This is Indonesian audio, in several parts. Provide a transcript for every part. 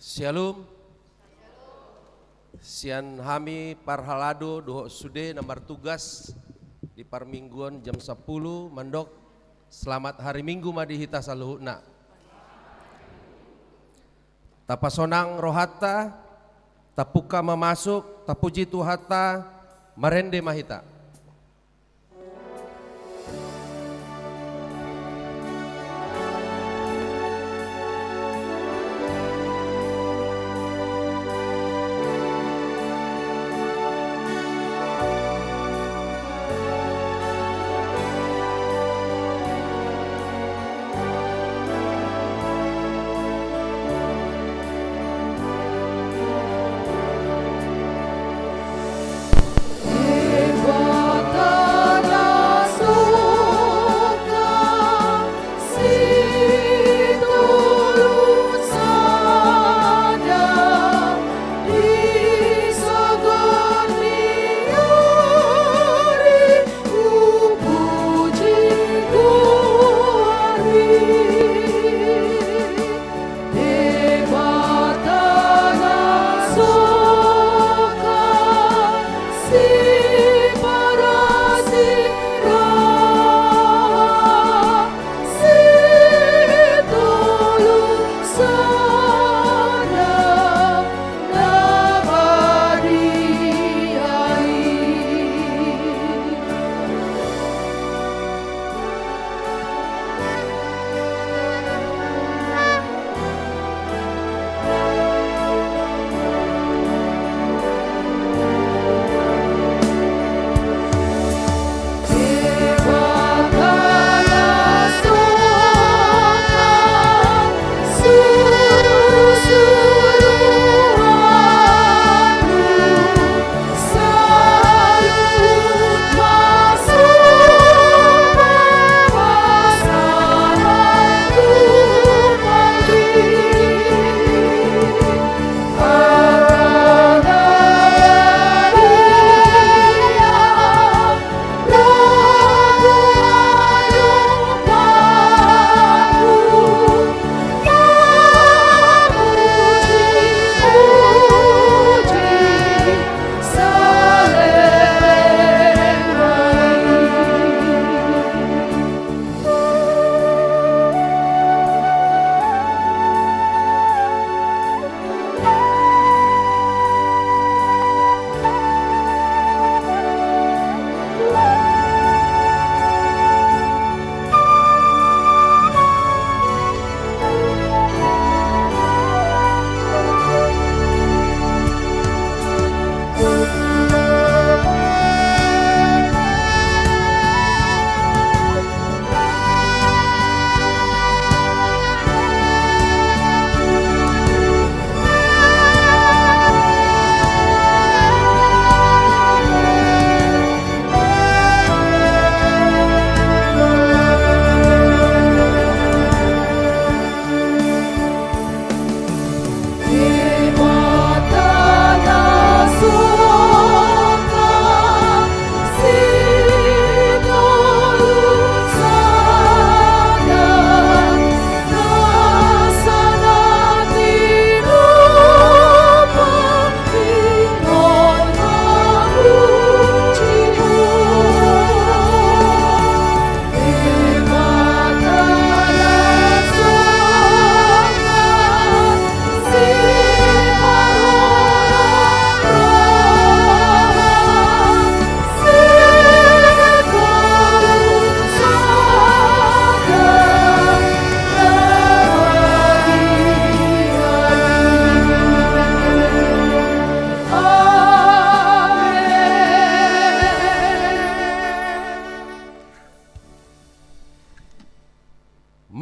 Shalom. Sian hami parhalado doho sude nomor tugas di parmingguan jam 10 mandok. Selamat hari Minggu madi hita saluhuna. Tapasonang rohata, tapuka memasuk, tapuji tuhata, marende mahita.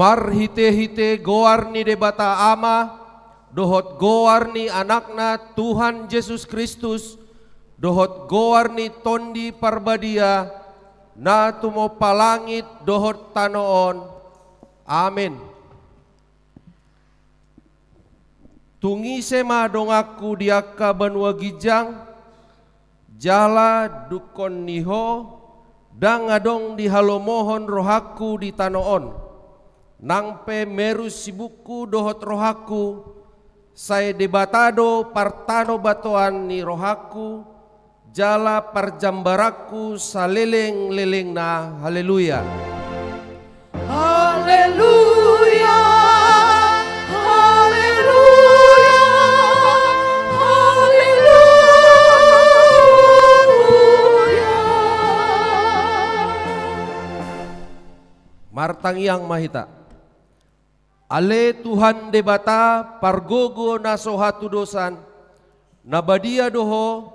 Mar hite-hite goarni debata ama, dohot goarni anakna Tuhan Yesus Kristus, dohot goarni tondi parbadia, na tumo palangit dohot tanoon. Amin. Tungi sema dongaku diaka banua gijang, jala dukon niho, dang adong di halomohon rohaku di tanoon. Nang pe meru sibuku dohot rohaku, Sai debatado partano batoan ni rohaku, jala parjambaraku saleleng-leleng na. Haleluya. Haleluya, haleluya, haleluya. Martang yang mahita. Ale Tuhan debata pargogo na sohatu dosan, nabadia doho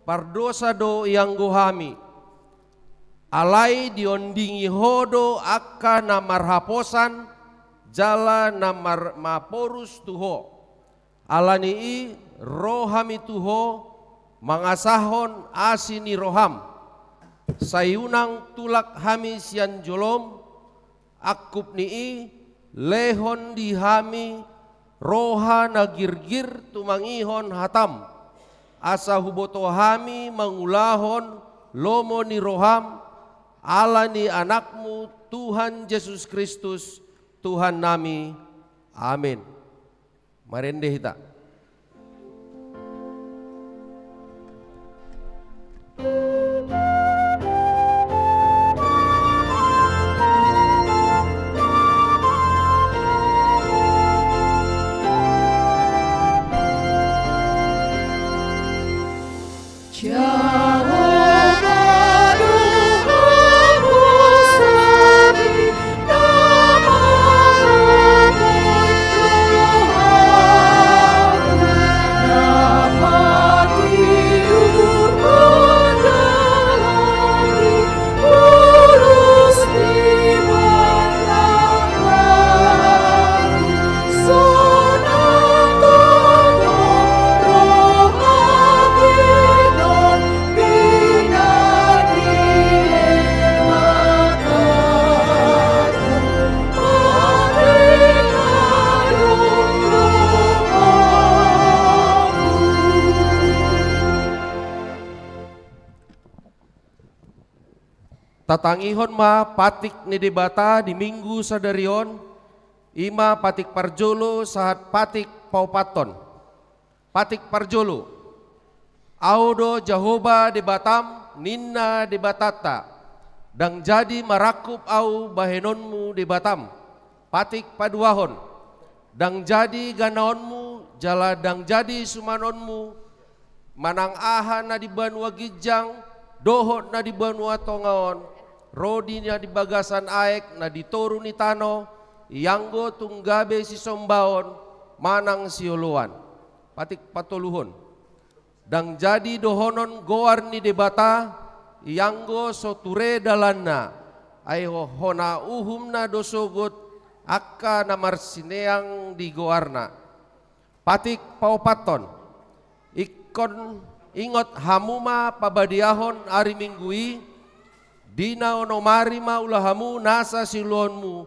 pardosa do yang gohami. Alai diondingi hodo akka na marhaposan, jala na maporus tuho. Alani i rohami tuho, mangasahon asini roham. Sayunang tulak hami sian jolom, akup ni i lehon dihami roha nagirgir tumangihon hatam. Asa huboto hami mangulahon lomo ni roham ala ni anakmu Tuhan Yesus Kristus Tuhan nami. Amin. Marende hita. Tatangihon ma patik ni debata di minggu sadarion, ima patik parjolo sahat patik paupaton. Patik parjolo, audo Jahoba debatam ninna debatata, dang jadi marakup au bahenonmu debatam. Patik paduahon, dang jadi ganaonmu, jala dang jadi sumanonmu, manang aha na di banua gijang, dohot na di banua tongaon, rodi na di bagasan aek na di toru ni tano, yanggo tunggabe si sombaon, manang siuluan. Patik patuluhon, dang jadi dohonon goar ni debata, yanggo soture dalanna, ay hona uhumna dosogot, akka na marsineang di goarna. Patik paupaton, ikon ingot hamuma pabadiahon ari minggui, dina onomari ma ulahamu nasa siluonmu,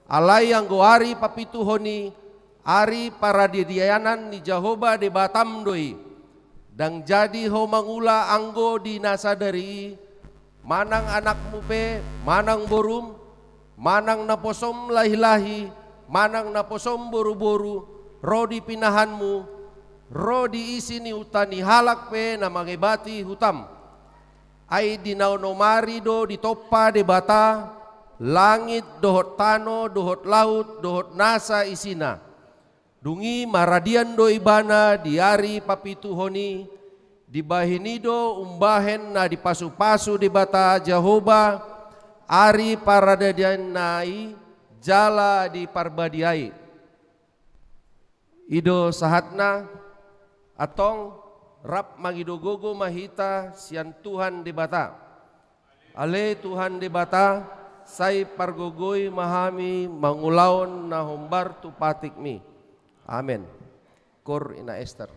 alai yang goari papituhoni, ari paradidianan ni Jahoba debatam doi, dang jadi ho mangula anggo di nasa dari, manang anakmu pe, manang borum, manang naposom lahi-lahi, manang naposom boru-boru, rodi pinahanmu, rodi isi ni utani halak pe na mangebati hutam. Ai dinaunomari do ditopa debata, langit dohot tano, dohot laut, dohot nasa isina. Dungi maradian do ibana diari papituhoni, dibahinido umbahen na dipasu-pasu debata Jahoba, ari paradadian nai, jala di parbadiai. Ido sahatna, atong rap magidogogo mahita sian Tuhan debata. Ale Tuhan debata, sai pargogoi mahami mangulaon na hombar tu patik mi. Amen. Kor ina Esther.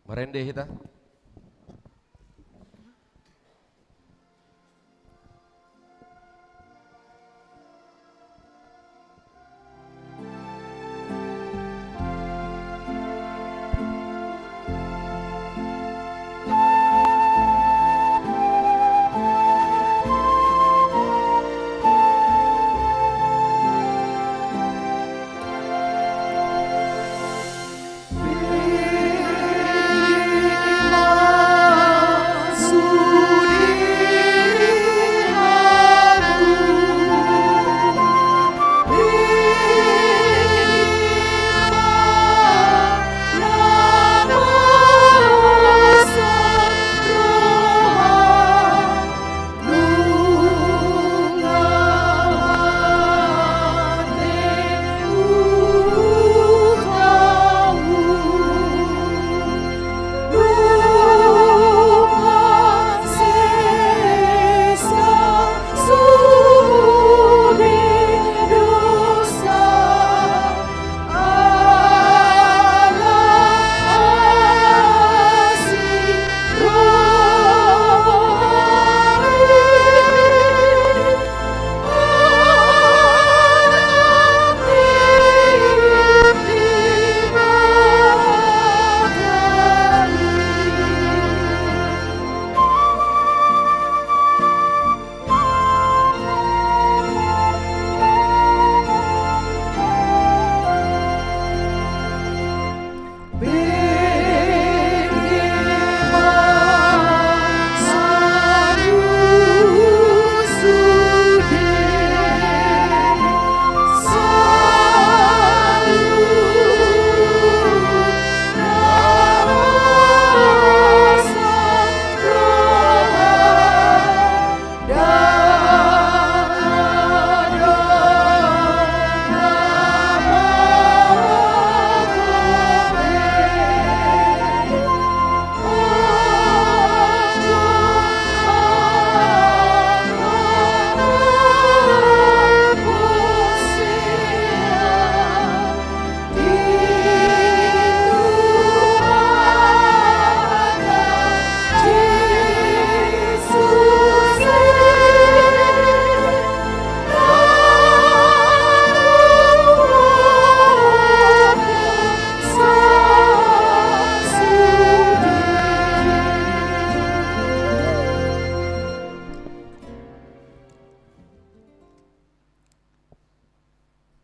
Merende kita.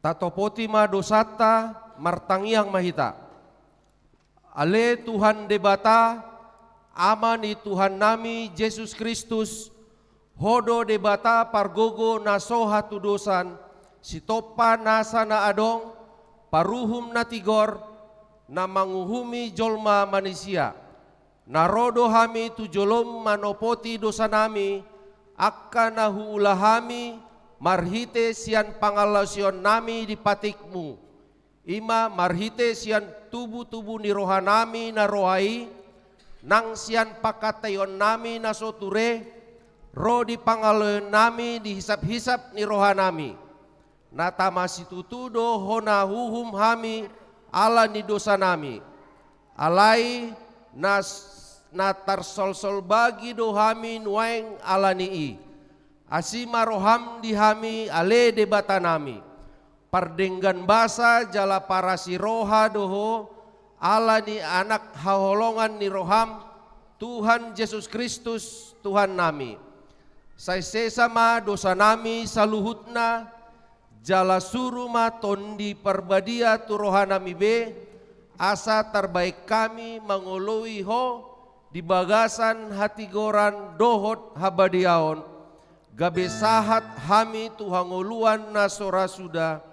Tatopoti ma dosata martangiang mahita. Ale Tuhan debata, amani Tuhan nami Yesus Kristus, hodo debata pargogo nasoha tu dosan, sitopa nasa na adong, paruhum na tigor, na manguhumi jolma manusia. Narodo hami tu jolom manopoti dosa nami, akka nahuulahami, marhite sian pangalasyon nami di patikmu. Ima marhite sian tubuh-tubuh ni rohanami na rohai, nang sian pakatayon nami na soture, ro di pangalayon nami di hisap-hisap ni rohanami. Natamasi tutudo hona huhum hami ala ni dosa nami. Alai na tarsol-sol bagi dohami nuaeng ala nii. Asima roham dihami ale debata nami. Pardenggan basa jala parasi roha doho ala ni anak haholongan ni roham Tuhan Yesus Kristus Tuhan nami. Sai sesama dosa nami saluhutna jala suruh ma tondi perbadia tu rohanami be asa terbaik kami mengului ho di bagasan hati goran dohot habadiaon gabe sahat hami tuhangoluan na sora suda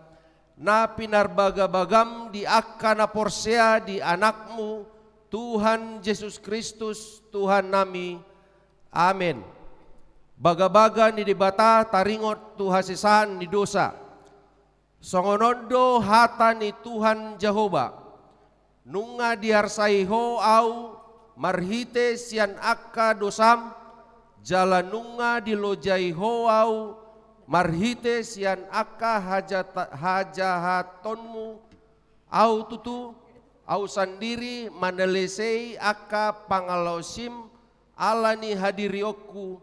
na pinarbaga-bagam di akkana porsea di anakmu Tuhan Yesus Kristus Tuhan nami. Amin. Baga-baga ni dibata taringot tu hasisahan ni dosa. Songonondo hata ni Tuhan Jehovah. Nunga diarsai ho au marhite sian akka dosam. Jala nunga dilojai ho au marhite sian akka hajahatonmu au tutu au sandiri mandelesei aka pangalausim alani hadirioku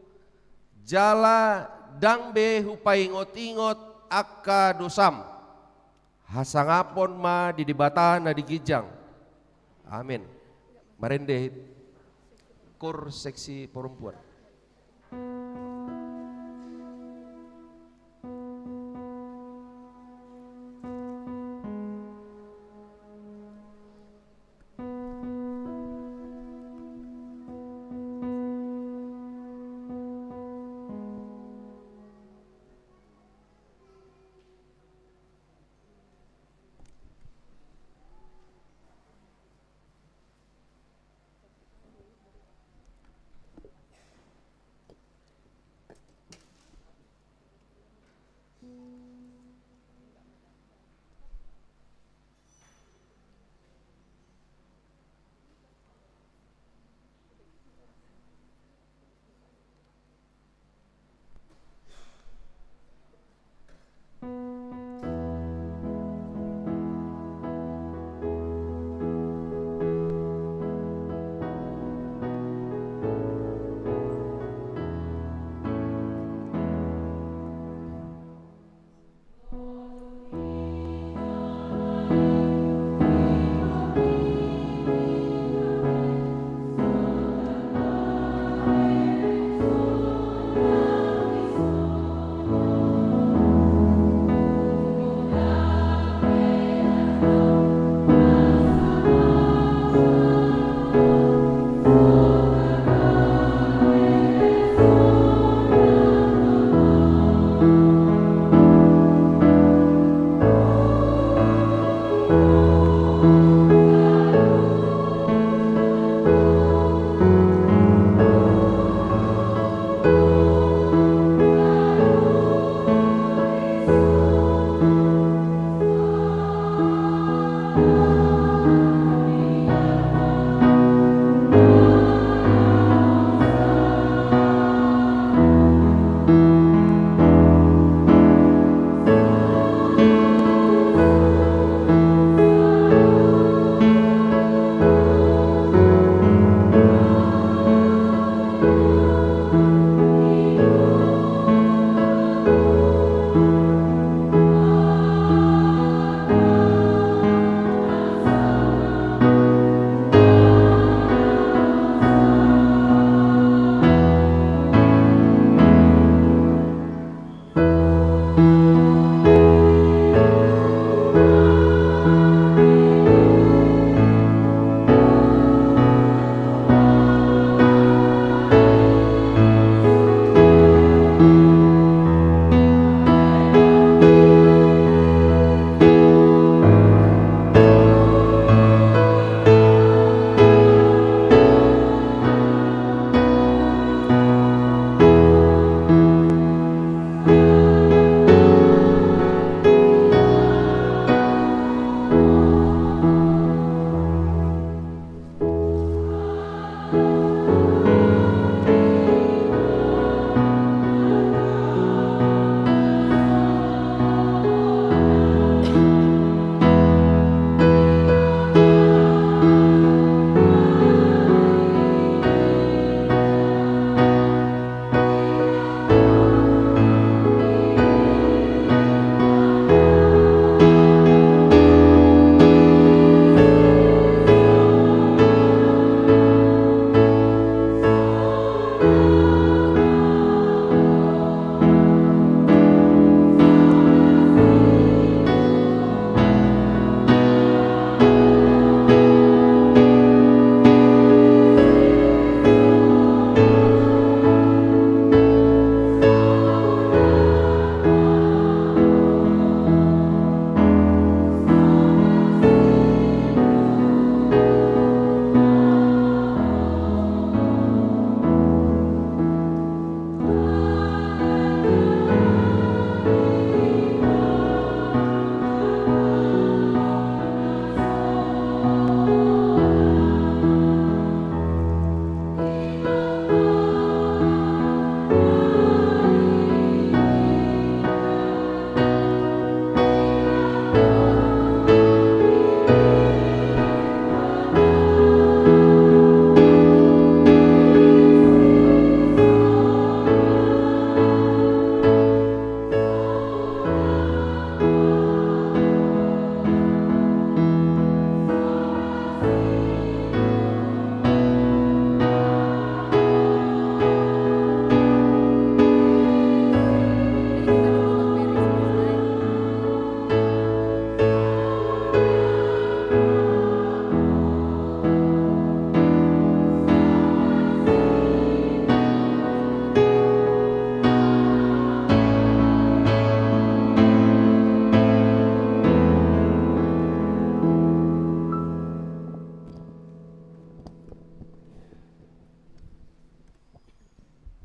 jala dangbe hupai ingot-ingot aka dosam hasangapon ma di dibata na digijang. Amin. Marende kur seksi perempuan.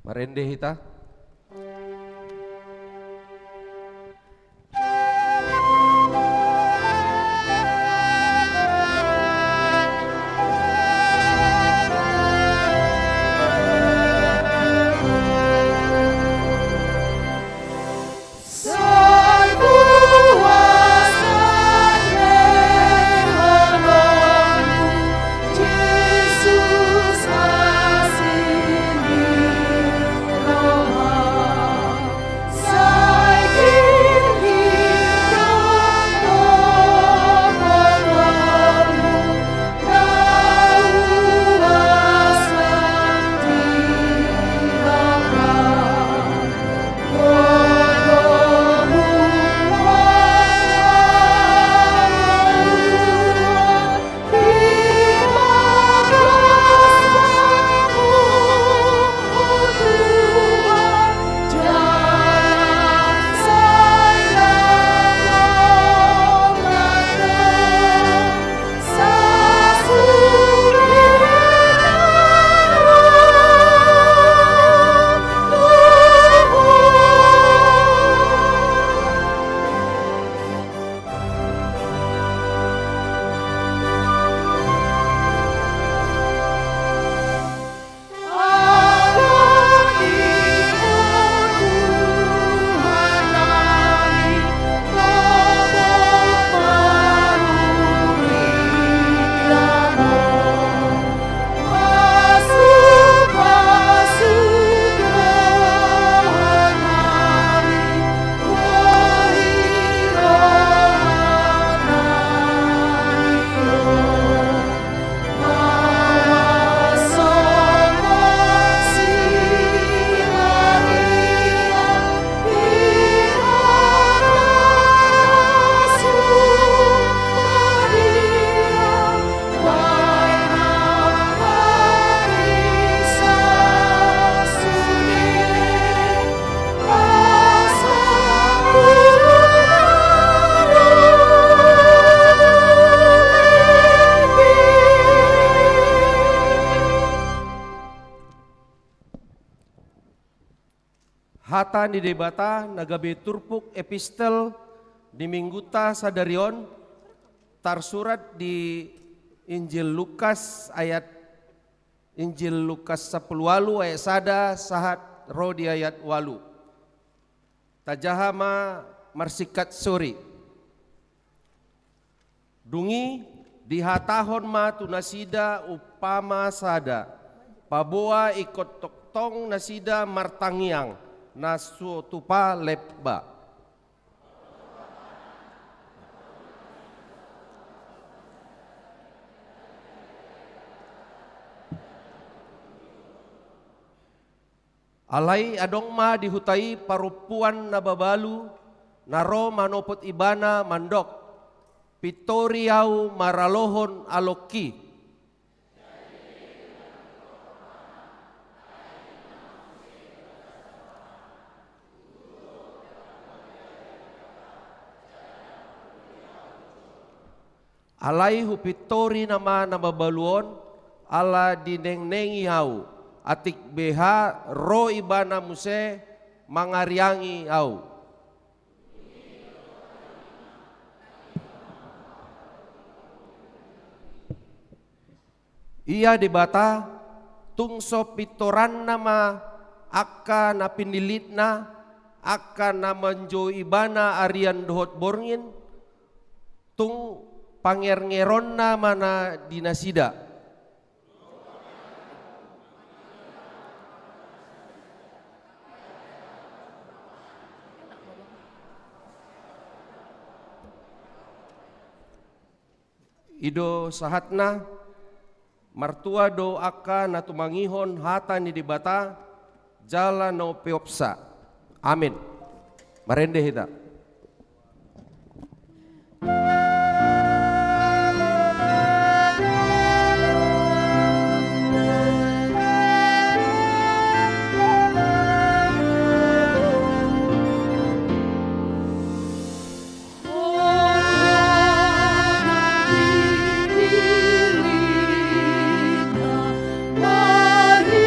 Marende hita. Hata ni debata nagabe turpuk epistel di mingguta sadarion tarsurat di Injil Lukas 10 ayat sada sahat roh di ayat 8. Tajahama marsikat suri. Dungi dihatahon ma tunasida upama sada. Paboa ikot toktong nasida martangiang nasu tupa lebba. Alai adong ma dihutai parupuan na babalu naro manopot ibana mandok pitoriau maralohon aloki. Alai hupitori nama babaluon ala dinengnengi hau atik beha ro ibana muse mangariangi au. Ia debata tungso pitoran nama akka na pinilitna akka na manjo ibana arian dohot borngin tung pangeron na mana dinasida. Ido sahatna martua do aka na tumangihon hata ni dibata jala no peopsa. Amin. Marende hita. Maria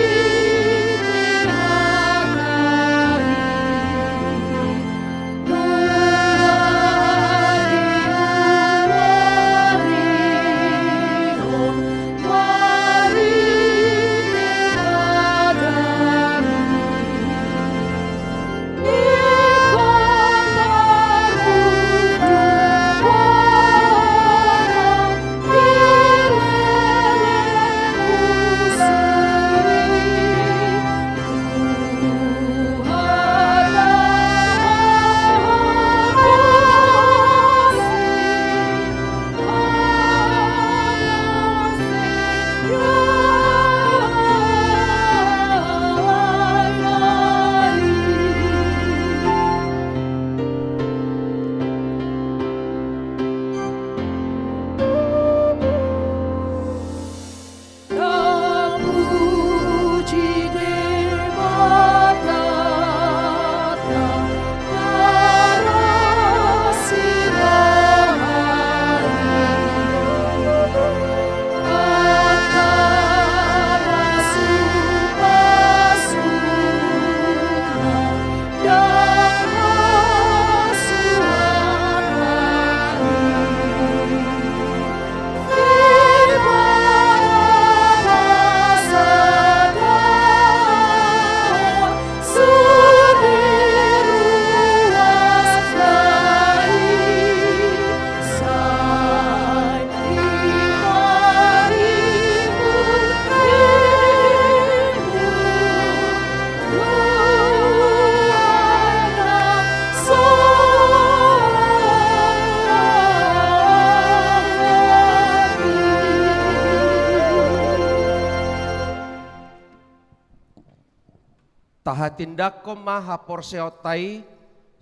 tahatindakon maha porseotai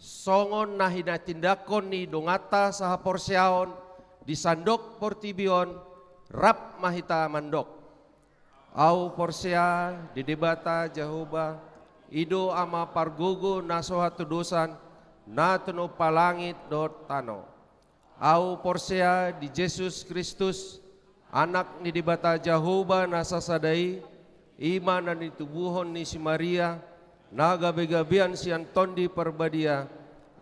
songon nahina tindakon ni dongata saha porseaon di sandok portibion rap mahita mandok. Au porsea di debata Jehovah ido ama pargogo nasoha tudosan na tuno palangit dot tano. Au porsea di Yesus Kristus anak ni debata Jehovah nasasadai iman dan ditubuhon ni si Maria naga begabian si Antondi perbadia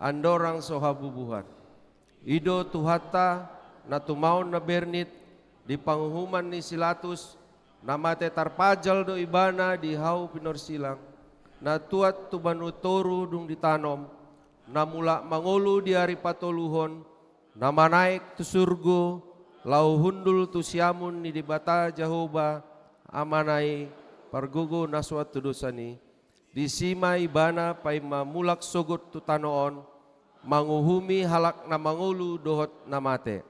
andorang sohabubuhan. Ido tuhata na tumaon na bernit di panghuman ni Silatus namate tarpajal do ibana di hau pinorsilang na tuat tubanutoru dung ditanom na mula mangulu di hari patoluhon na manaik tu surgo lau hundul tu siamun ni dibata Jehovah amanai pargugo naswat tu dosani di sima ibana pai mamulak sogot tu tanoon manguhumi halak na mangulu dohot namate.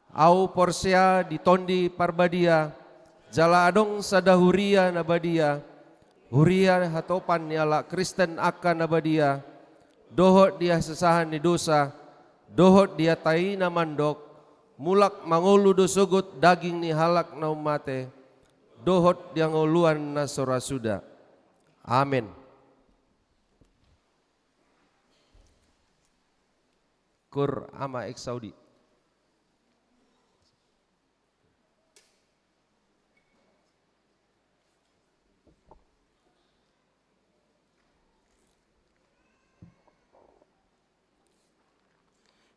Au porsea di tondi parbadia jala adong sada huria nabadia huria hatopan niala Kristen akan nabadia dohot dia sesahan ni dosa dohot dia tai na mandok mulak mangulu dosogot daging ni halak na umate dohot dia ngoluan na sorasuda. Amin. Kur ama ek Saudi.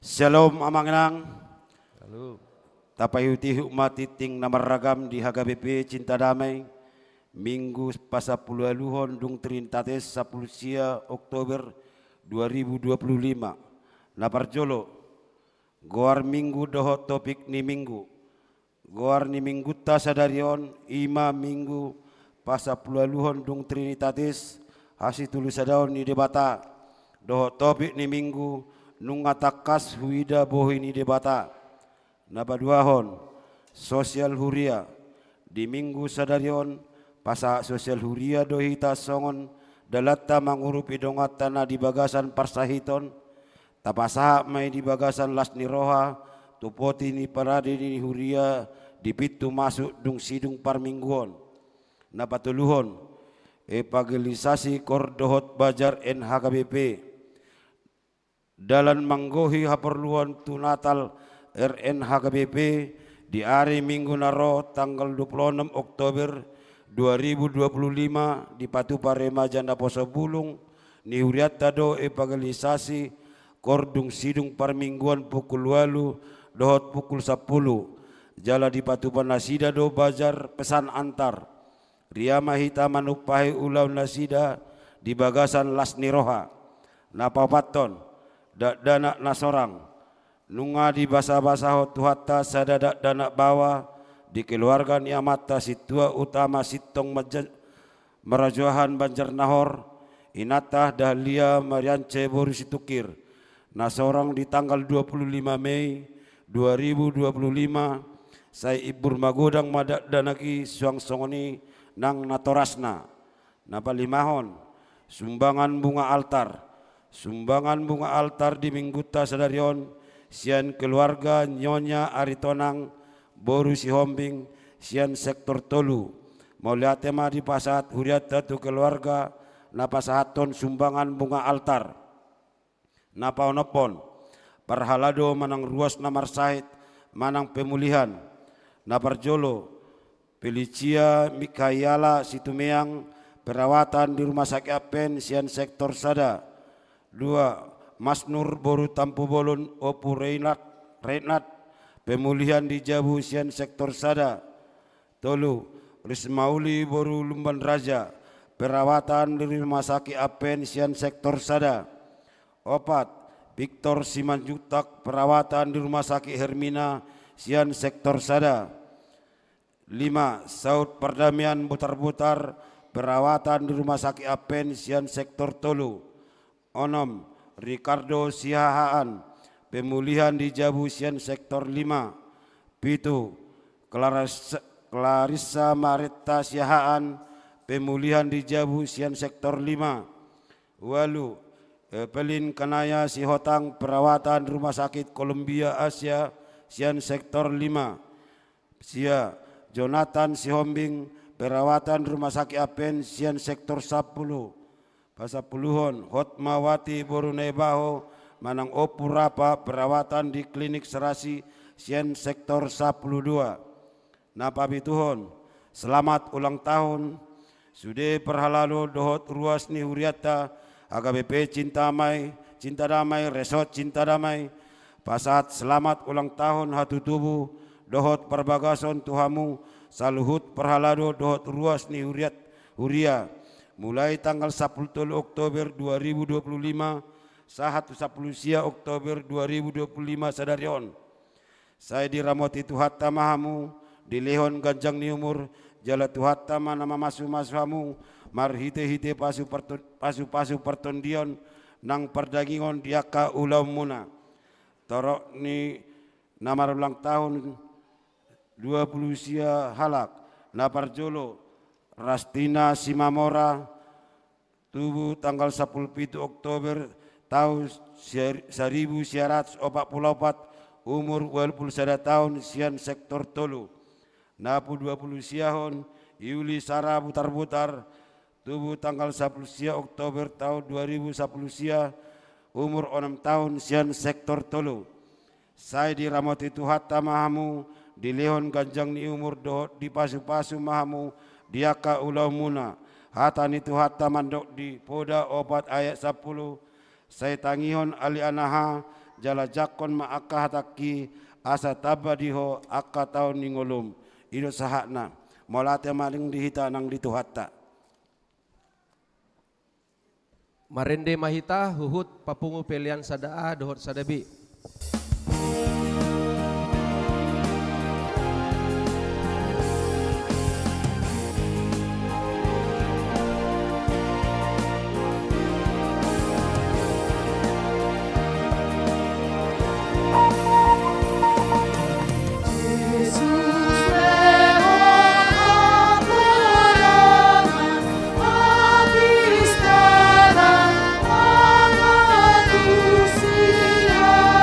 Shalom amangnang. Halo. Tapayuti umat titing namaragam di HGBP Cinta Damai Minggu pasapuluhaluhon dung trintates 10 Oktober 2025. Naparjolo goar minggu doho topik ni minggu. Goar ni minggu ta sadarion ima minggu pasapuluhaluhon dung trinitatis hasi tulusadaon ni debata doho topik ni minggu nungatakas huida bohini debata nabaduahon sosial huria di minggu sadarion pasa sosial huria dohita songon dalatta mangurupi dongatana di bagasan parsahiton tapasaha mai di bagasan lasni roha tupoti ni parade ni huria di pitu masuk dung sidung parmingguon napatuluhon evangelisasi kordohot bajar NHKBP dalam manggohi haperluan tu Natal RNHKBP di hari Minggu Naro tanggal 26 Oktober 2025 di Patupa Remaja Poso Bulung ni huriat tado evangelisasi kordung sidung parmingguan pukul 8 dohot pukul 10 jala di Patupa Nasida do bajar pesan antar riama hita manupahi ulau nasida di bagasan lasni roha napapaton dana nasorang nunga di basa-basa tuhatta sadada dana bawa di keluarga niamata situa utama sitong merajuahan Banjar Nahor inatah dahlia mariance boru situkir nasorang di tanggal 25 Mei 2025 saya ibur magodang madak danaki suang songoni nang natorasna napalimahon sumbangan bunga altar di mingguta sadarion sian keluarga Nyonya Aritonang boru si hombing sian sektor tolu mauliatema di pasat huriat tu keluarga napasahaton sumbangan bunga altar napaonopon parhalado manang ruas namar sahit manang pemulihan naparjolo Felicia Mikayala Situmeang perawatan di rumah sakit Apen sian sektor sada 2. Mas Nur boru Tampu Bolon Opu Renat pemulihan di Jabu sian sektor sada 3. Rismauli boru Lumban Raja perawatan di rumah sakit Apen sian sektor sada 4. Victor Simanjutak perawatan di rumah sakit Hermina sian sektor sada 5. Saud Perdamaian Butar-Butar perawatan di rumah sakit Apen sian sektor tolu 6. Ricardo Siahaan pemulihan di Jabu sian sektor 5 7. Clarissa Marita Siahaan pemulihan di Jabu sian sektor 5. Walu Pelin Kanaya Sihotang perawatan Rumah Sakit Columbia Asia sian sektor 5. Sia Jonathan Sihombing perawatan Rumah Sakit Apen sian sektor 10. Pasapuluhon Hotmawati Borunebaho Manang Opurapa perawatan di Klinik Serasi sian sektor 12. Napabituhon selamat ulang tahun Sude perhalalo dohot ruas ni huriata HKBP Cinta Damai Resort Cinta Damai pasat selamat ulang tahun hatu tubuh dohot perbagason tuhamu saluhut perhalado dohot ruas ni huria mulai tanggal 10 Oktober 2025 sahat 10 sia Oktober 2025 sadarion saya diramoti Tuhatta mahamu di lehon ganjang ni umur jala Tuhatta nama masu hamu marhite-hite pasu pertondion nang perdagingon diaka ulam muna torok ni nama ulang tahun 20 sia halak naparjolo Rastina Simamora tubuh tanggal 10 Oktober tahun 1944 umur 21 tahun sian sektor tolu napu 20 siahon Yuli Sara butar-butar tubuh tanggal 10 sia Oktober tahun 2010 sia umur 6 tahun sian sektor tolu saya diramoti Tuhatta mahamu di lehon ganjang ni umur dohot di pasu-pasu mahamu diaka ulau muna hatani Tuhatta mandok di poda obat ayat 10 saya tangihon ali anaha jala jakon maaka hataki asa tabadiho akka tahun ningolum ido sahakna molate maling dihita nang di Tuhatta Marende mahita huhut papungu pelian sadaa dohot sadabi. Habis tanah, anak usia.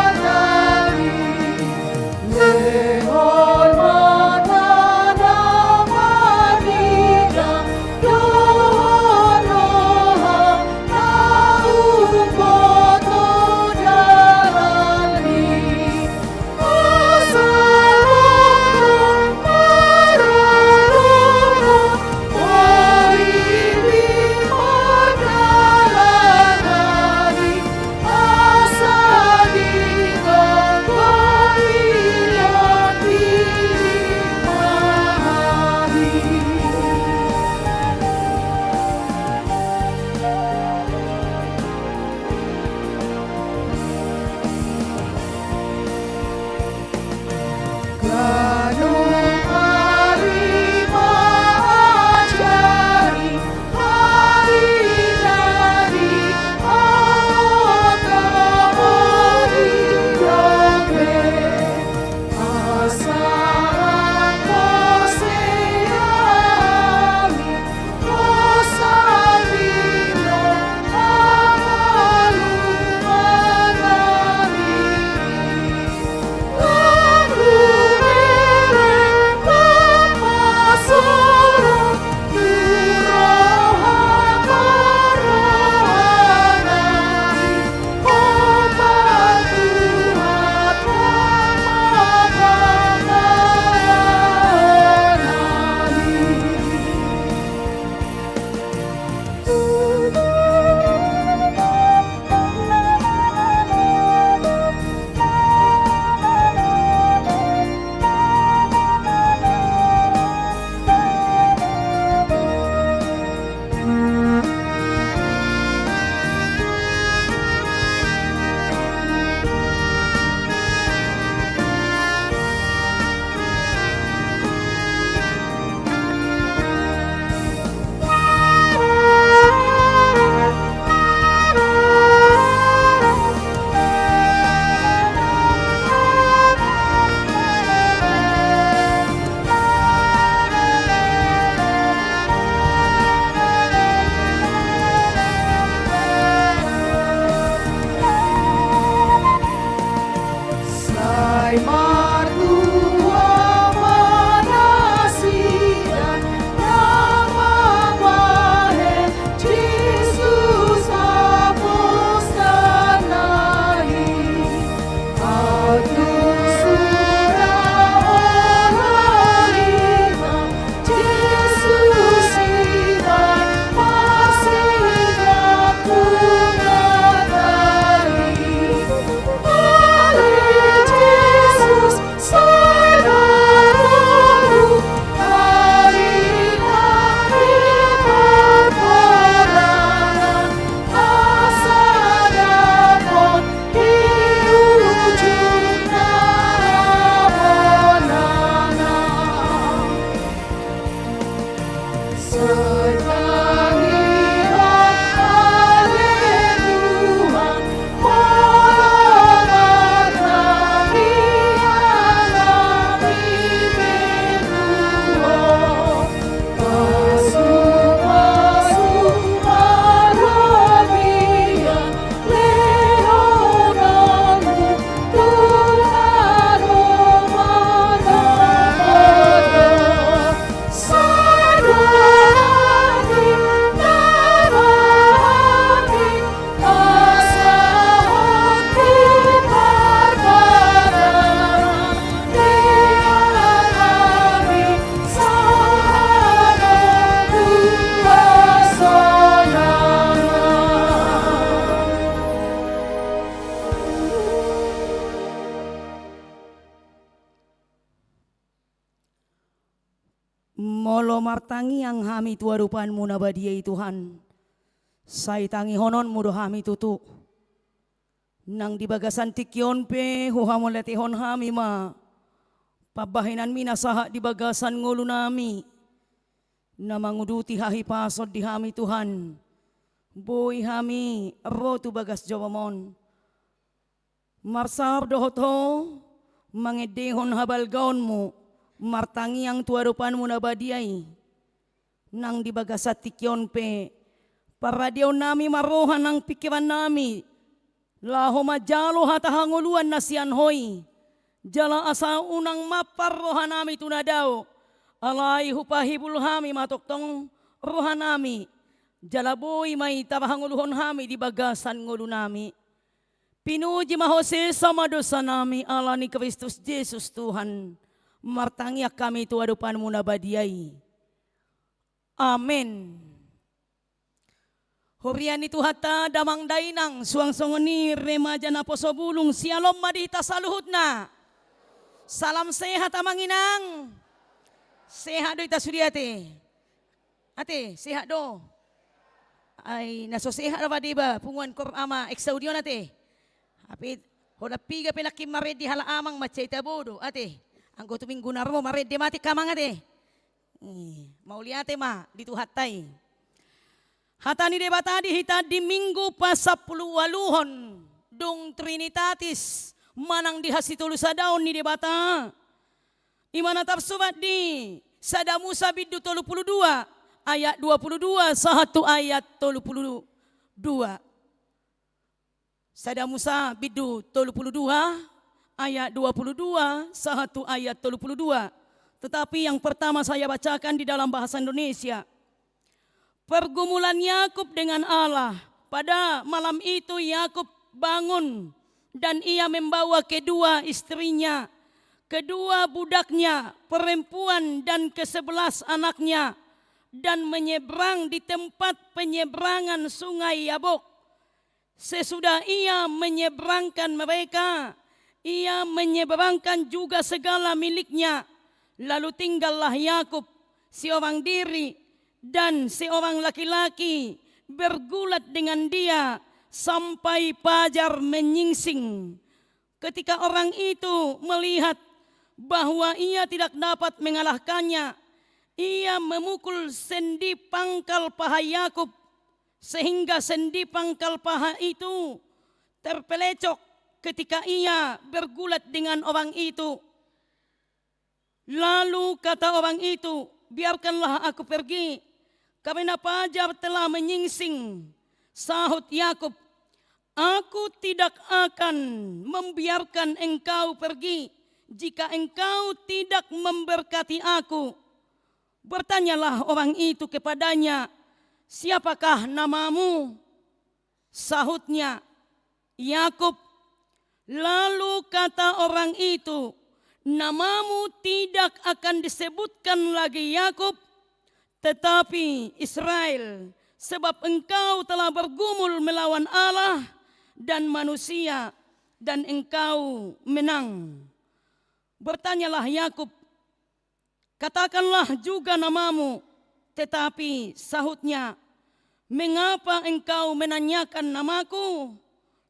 Molo martangi yang hami tua rupanmu nabadiai Tuhan. Sai tangi honon mudo hami tutu. Nang di bagasan tikyon pe huhamo letihon hami ma. Pabahinan mina saha di bagasan ngulu nami. Na manguduti hahi pasod di hami Tuhan. Boy hami rotu bagas jawamon. Marsab dohoto mangedehon habal gaonmu. Martangi yang tua rupanmu nabadiai. Nang di bagasat tikyon pe. Para diyo nami marohan ang pikiran nami. Laho majalo hatahanguluan na siyan hoy. Jala asa unang maparrohan nami tunadaw. Alay hupahibul hami matoktong rohan nami. Jala boy may tarahanguluhon hami di bagasan ngulu nami. Pinuji mahose sama dosa nami ala ni Kristus Jesus Tuhan. Martangi kami tua rupanmu nabadiai. Amin. Horian itu hata damang dainang suang songoni remaja na posobulung sialom madita saluhut na. Salam sehat amanginang. Sehat do ita suriate. Ate sehat do. Ay naso sehat apa diba punguan kor ama eksaudion ate. Apit hoda piga pelakim maredi hala amang macai tabodo ate. Anggo tuming gunarmo maredi mati kamang ate. Mau liate ma dituhatay. Hatani debata dihita di minggu pasapuluwaluhon dung Trinitatis manang dihasitulu sadaon ni debata. Imana tarsubat di Sada Musa biddu 32 ayat 22 sahatu ayat 32. Sada Musa biddu 32 ayat 22 sahatu ayat 32. Tetapi yang pertama saya bacakan di dalam bahasa Indonesia. Pergumulan Yakub dengan Allah. Pada malam itu Yakub bangun dan ia membawa kedua istrinya, kedua budaknya, perempuan dan ke-11 anaknya dan menyeberang di tempat penyeberangan sungai Yabok. Sesudah ia menyeberangkan mereka, ia menyeberangkan juga segala miliknya. Lalu tinggallah Yakub seorang diri dan seorang laki-laki bergulat dengan dia sampai fajar menyingsing. Ketika orang itu melihat bahwa ia tidak dapat mengalahkannya, ia memukul sendi pangkal paha Yakub sehingga sendi pangkal paha itu terpelecok ketika ia bergulat dengan orang itu. Lalu kata orang itu, biarkanlah aku pergi. Karena fajar telah menyingsing. Sahut Yakub, aku tidak akan membiarkan engkau pergi jika engkau tidak memberkati aku. Bertanyalah orang itu kepadanya, siapakah namamu? Sahutnya, Yakub. Lalu kata orang itu, namamu tidak akan disebutkan lagi Yakub, tetapi Israel, sebab engkau telah bergumul melawan Allah dan manusia dan engkau menang. Bertanyalah Yakub, katakanlah juga namamu. Tetapi sahutnya, mengapa engkau menanyakan namaku?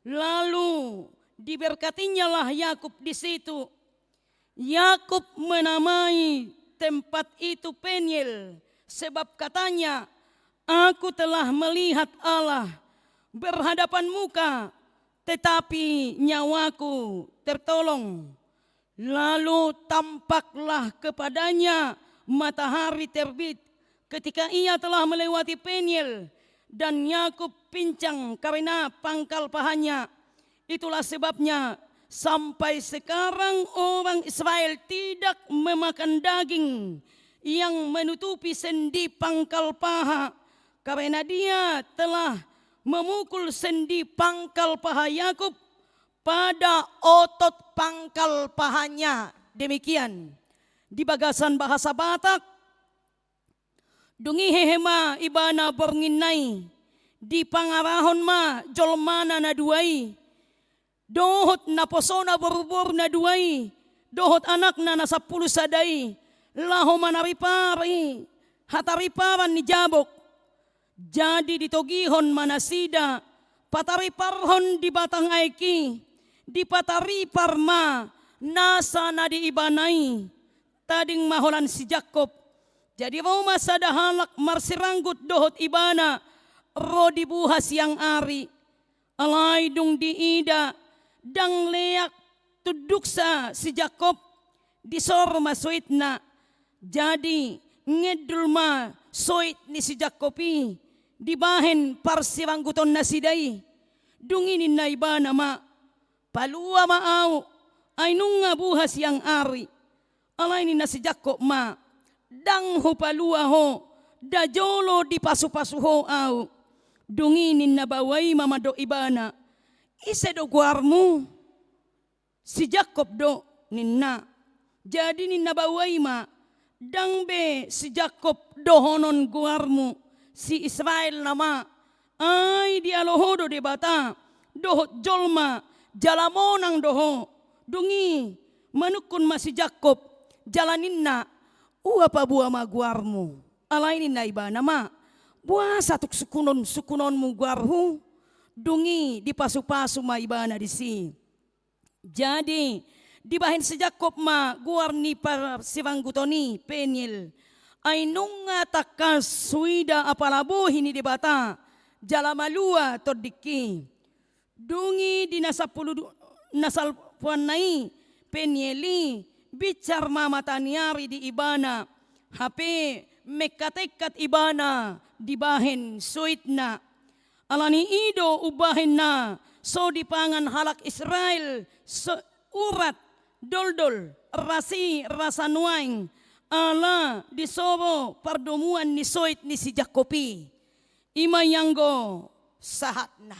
Lalu diberkatinya lah Yakub di situ. Yakub menamai tempat itu Peniel, Sebab katanya, aku telah melihat Allah berhadapan muka, tetapi nyawaku tertolong. Lalu tampaklah kepadanya matahari terbit ketika ia telah melewati Peniel, dan Yakub pincang karena pangkal pahanya. Itulah sebabnya sampai sekarang orang Israel tidak memakan daging yang menutupi sendi pangkal paha, karena dia telah memukul sendi pangkal paha Yakub pada otot pangkal pahanya. Demikian di bagasan bahasa Batak, dungi hehema ibana bornginai, di pangarahon ma jolmana na duai, dohot na posona borbor na duai, dohot anak na 10 sadai, laho manaripari, hatariparan ni jabok. Jadi ditogihon manasida, patariparhon di batang aiki, di pataripar ma, nasa na di ibanai, tading maholan si Jakob. Jadi Roma sadahalak marsiranggut dohot ibana, ro dibuhas yang ari, alay dung diida, dang leak tuduksa si Jakob, disor masuit na. Jadi ngedul ma soit ni si Jakobi, dibahen parsirangguton na sidai, dunginin na ibana ma, palua maaw, ay nung nga buhas yang ari, alay ni na si Jakob ma, dang ho palua ho, dajolo di pasu-pasuho aw, dunginin na baway mamado ibana, isa do guarmu, si Jakob do ninna, jadi ninna baway ma, dang be si Jakob dohonon guarmu, si Israel nama, ay di alohodo de bata, dohot jolma, jalamonang doho, dungi, manukun ma si Jakob, jalanin na, uapa buah ma guarmu, alainin na iba nama, buah satuk sukunon mu guarhu, dungi di pasu-pasu ma iba na disi. Jadi, dibahin si Jakob ma guar ni para sivanggutoni Peniel, ay nunga takas suida apalabuhi ni debata jalamalua todiki dungi di nasal puanai Penieli bicar mama taniari di ibana hape mekatekat ibana dibahen suitna alani ido ubahen na so dipangan halak Israel so, urat doldol rasi rasanuaing ala disobo pardomuan ni soit ni si Jakobi imayanggo sahat na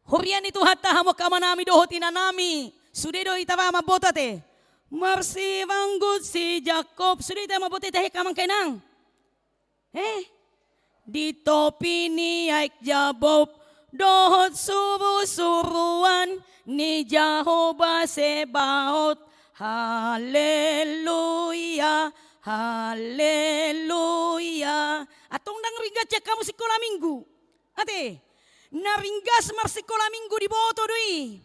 hurian itu hatta hamo kamanami dohot inanami sudedo itama mabotate marsi vanggut si Jakob sudedo mabotate he kamang kenang di topi ni aik jabob dohot suruan ni Jehovah Sebaot. Haleluya, haleluya. Atong nang ringgas ya kamu sekolah minggu. Ate, naringgas mar sekolah minggu di boto doi.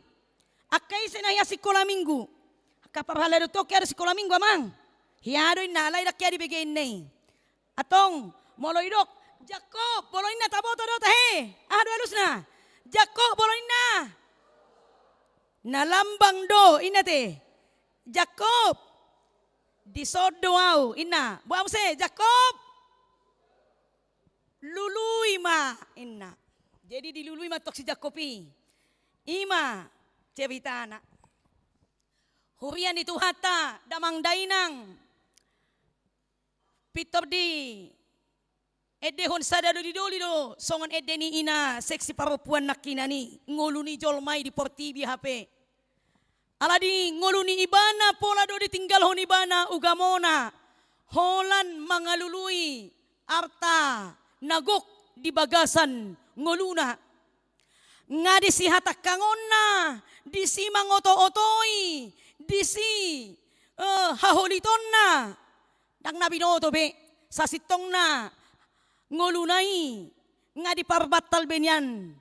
Akai senaya sekolah minggu. Kaparhala do toke ada sekolah minggu amang. Hiadoy nalay dakya di begain nei. Atong moloy dok, Jakob boloin na taboto do tahe. Ado alus na. Jakob boloin na. Nalambang do inate. Jakob disodoau ina buam se Jakob lului ma ina jadi dilului ma tok si Jakobi ima cerita anak hurian itu hatta damang dainang pitor di edehon sadado di dolido songon edeni ina seksi perempuan nakinani nguluni jolmai di portibi HP aladi ngoluni ibana pola do ditinggal hon ibana ugamona holan mangalului arta nagok di bagasan ngoluna ngadi si hatak kangonna disi mangoto-otoi disi haholitonna dang nabinoto be sasitongna ngolunai ngadi parbatal benyan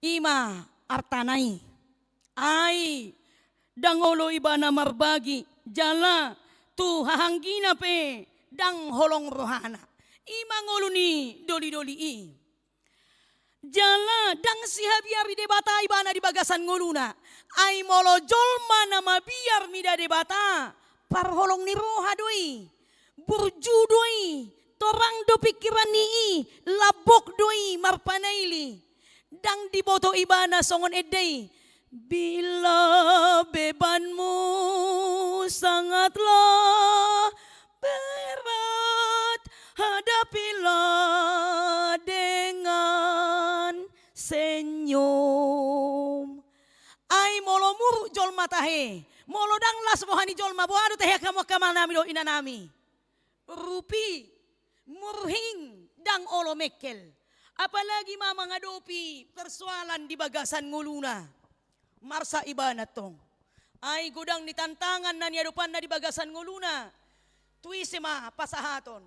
ima artanai ai dangolo ibana marbagi jala tu hahanggina pe dang holong rohana. Ima ngoluni doli-doli i. Jala dang si habiari debata ibana di bagasan ngoluna. Ai molo jolma nama biar mida debata. Parholong ni roha doi. Burju doi. Torang do pikiran ni labok doi marpanaili. Dang diboto ibana songon edei. Bila bebanmu sangatlah berat, hadapilah dengan senyum. Ai molo muru jol matahe, molo dang las bohani jol mabuado teh kamu kamana do inanami. Rupi, murhing dang olo mekel. Apalagi mama ngadopi persoalan di bagasan nguluna. Marsa ibana tong. Ay gudang ni tantangan na niadupan na di bagasan nguluna. Tuisima pasahaton.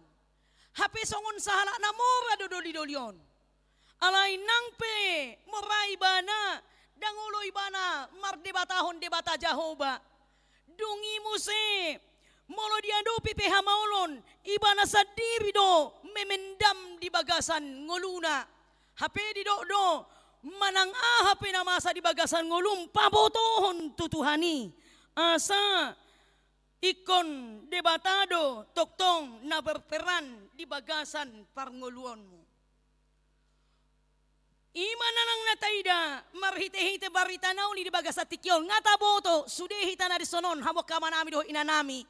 Hape songon sahala na mora dodoli-dolion. Alay nangpe mora ibana. Dangulo ibana mardebatahon debata Jahoba. Dungi muse. Molo diadopi peha maulon. Ibana sadiri do memendam di bagasan nguluna. Hape di do manang ahap na masa di bagasan ngulum pabotohon tutuhani asa ikon debatado toktong na berperan di bagasan parnguluanmu. Ima nanang nataida marhite-hite barita nauli di bagasa tikyon ngata boto sudehita na disonon hamok kamanami do inanami.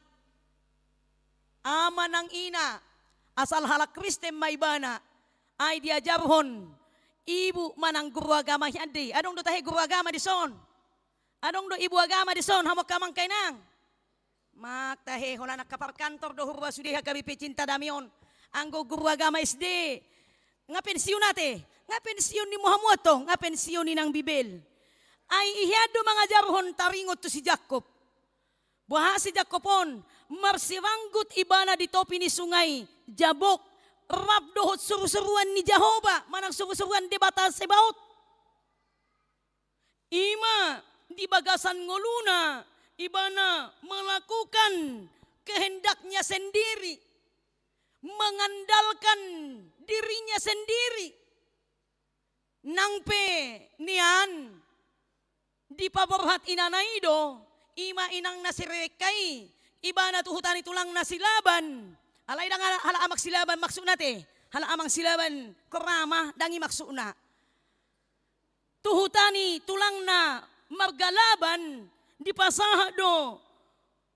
Ama nang ina asal halak Kristen maibana ay diajarhon ibu manang guru agama hyade. Adong do tahe guru agama di son. Adong do ibu agama di son hamok kamang kainang. Mak tahe hola nak kapar kantor do hurwa sudiha KBP Cinta Damion. Anggo guru agama SD. Ngapensiun nate. Ngapensiun ni Muhammad tong. Ngapensiun ni nang Bibel. Ay ihyado mangajarhon taringot to si Jacob. Buha si Jacobon. Marsiranggut ibana di topi ni sungai Jabok. Rab dohot seru-seruan ni Jehovah. Manang seru-seruan debata sebaut. Ima di bagasan ngoluna. Ibana melakukan kehendaknya sendiri. Mengandalkan dirinya sendiri. Nangpe nian. Di paborhat inanaido. Ima inang nasirekai. Ibana tuhutan tulang nasilaban. Alay dang hala amak silaban maksud nate. Hala amang silaban keramah dangi maksudna. Tuhutani tulang na margalaban di pasaha do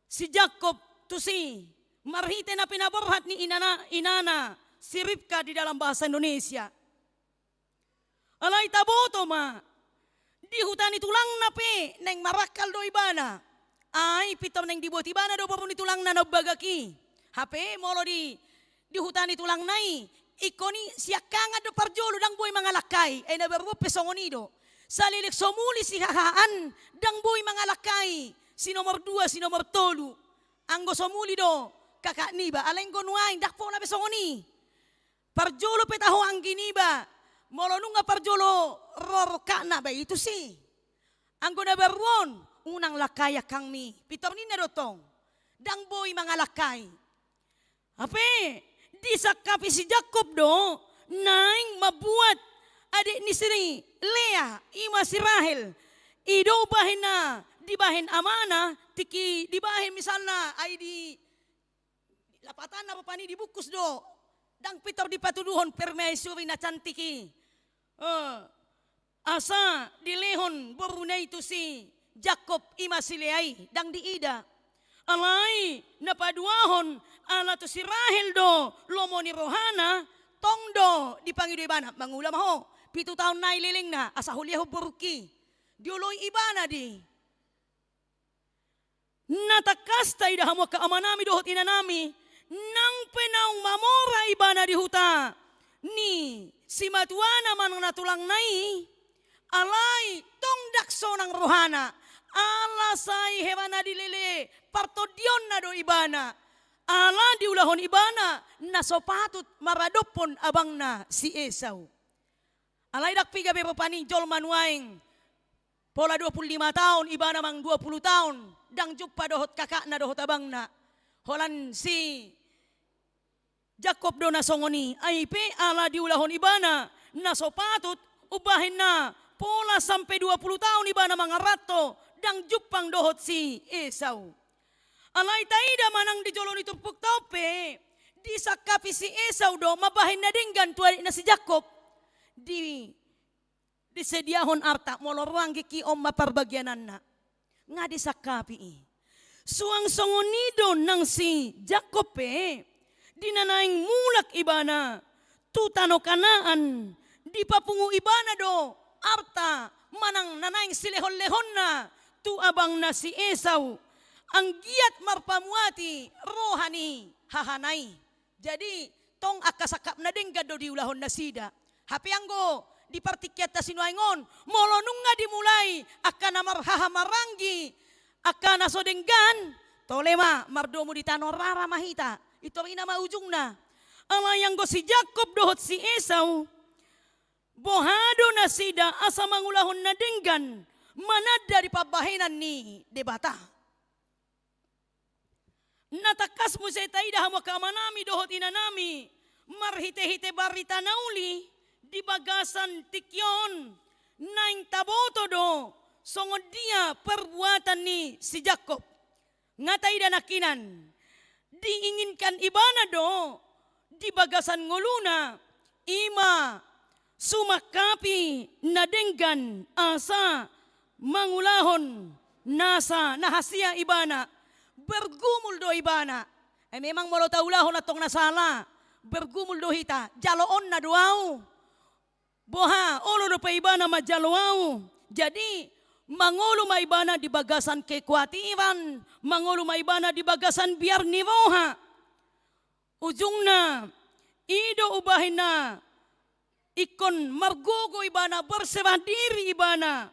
si Jacob tu si marhite na pinaborhat ni inana si Ribka di dalam bahasa Indonesia. Alay taboto ma dihutani tulang na pe neng marakal do ibana. Ay pitom neng dibuat ibana do papun tulang na nabagaki. HP molo di hutani tulang nai ikoni siakanga do parjolo dang boy mga lakay ay naberwo pesongonido salilik somuli si hahaan dang boy mga lakay si nomor 2 si nomor 3 anggo somuli do kakak niba aleng gonuain dakpo na pesongoni parjolo petaho ang giniba molo nunga parjolo rorka na ba itu si anggo naberwon unang lakay kang mi pitom ni narotong dang boy mga lakay. Ape, di sakapi si Jacob do, naing mabuat adik ni sini Lea, ima si Rahel. Ido bahin na, di bahin amana, tiki di bahin misalna ay di lapatan na papani di bukus do. Dang pitor di patuduhon permaisuri na cantiki. Asa di lehon borunay to si Jacob ima si Leay, dang di ida. Alay, napaduahon, ala to si Rahel do, lomo ni Rohana, tongdo, dipangido ibana, mangulam ho, 7 taon na ililing na, asa huliyaho burki, diuloy ibana di. Natakastay dahamo kaamanami dohot inanami, nang penaung mamora ibana di huta, ni si matuana manang natulang nai, alay, tong dakso ng Rohana, alasay hewana dilele partodion na do ibana ala diulahon ibana nasopatut maradopon abang na si Esau alay dakpi gabe papani jol manuaing pola 25 tahun ibana mang 20 tahun dang juppa dohot kakak na dohot abang na holan si Jakob do nasongoni aipe ala diulahon ibana nasopatut ubahin na pola sampai 20 tahun ibana mangarato dang jupang dohot si Esau. Alay taida manang dijoloni tumpuk tope disakapi si Esau do mabahin na dinggan tuwali na si Jakob disediahon arta molorang ki om maparbagianan na nga disakapi suang songonido nang si Jakob dinanaing mulak ibana tutano kanaan di papungu ibana do arta manang nanaing silehon-lehon na tu abang na si Esau ang giat marpamuati rohani hahanay. Jadi tong akasakap na dingga do diulahon na sida. Hapi anggo di partikyat ta sinuaingon molonung nga dimulai akan marhahamaranggi akan nasodenggan tolema mardomo di tanor rara mahita ito ina maujung na alayang go si Jakob dohot si Esau bohado na sida asa mangulahon na denggan manada di pabahinan ni debata natakas mo sa itaida hamo kamanami dohot inanami marhite-hite barita nauli di bagasan tikyon naing taboto do songod dia perbuatan ni si Jakob ngatai danakinan diinginkan ibana do di bagasan nguluna ima sumakapi nadenggan asa mangulahon nasa nahasia ibana bergumul do ibana memang molo taulahon atong nasala bergumul do hita jaloon na duau boha olo do pa ibana majaloau jadi mangolo maibana di bagasan kekuatiran, mangolo maibana di bagasan biar niroha. Ujungna, ido ubahin na, ikon margogo ibana, berserah diri ibana.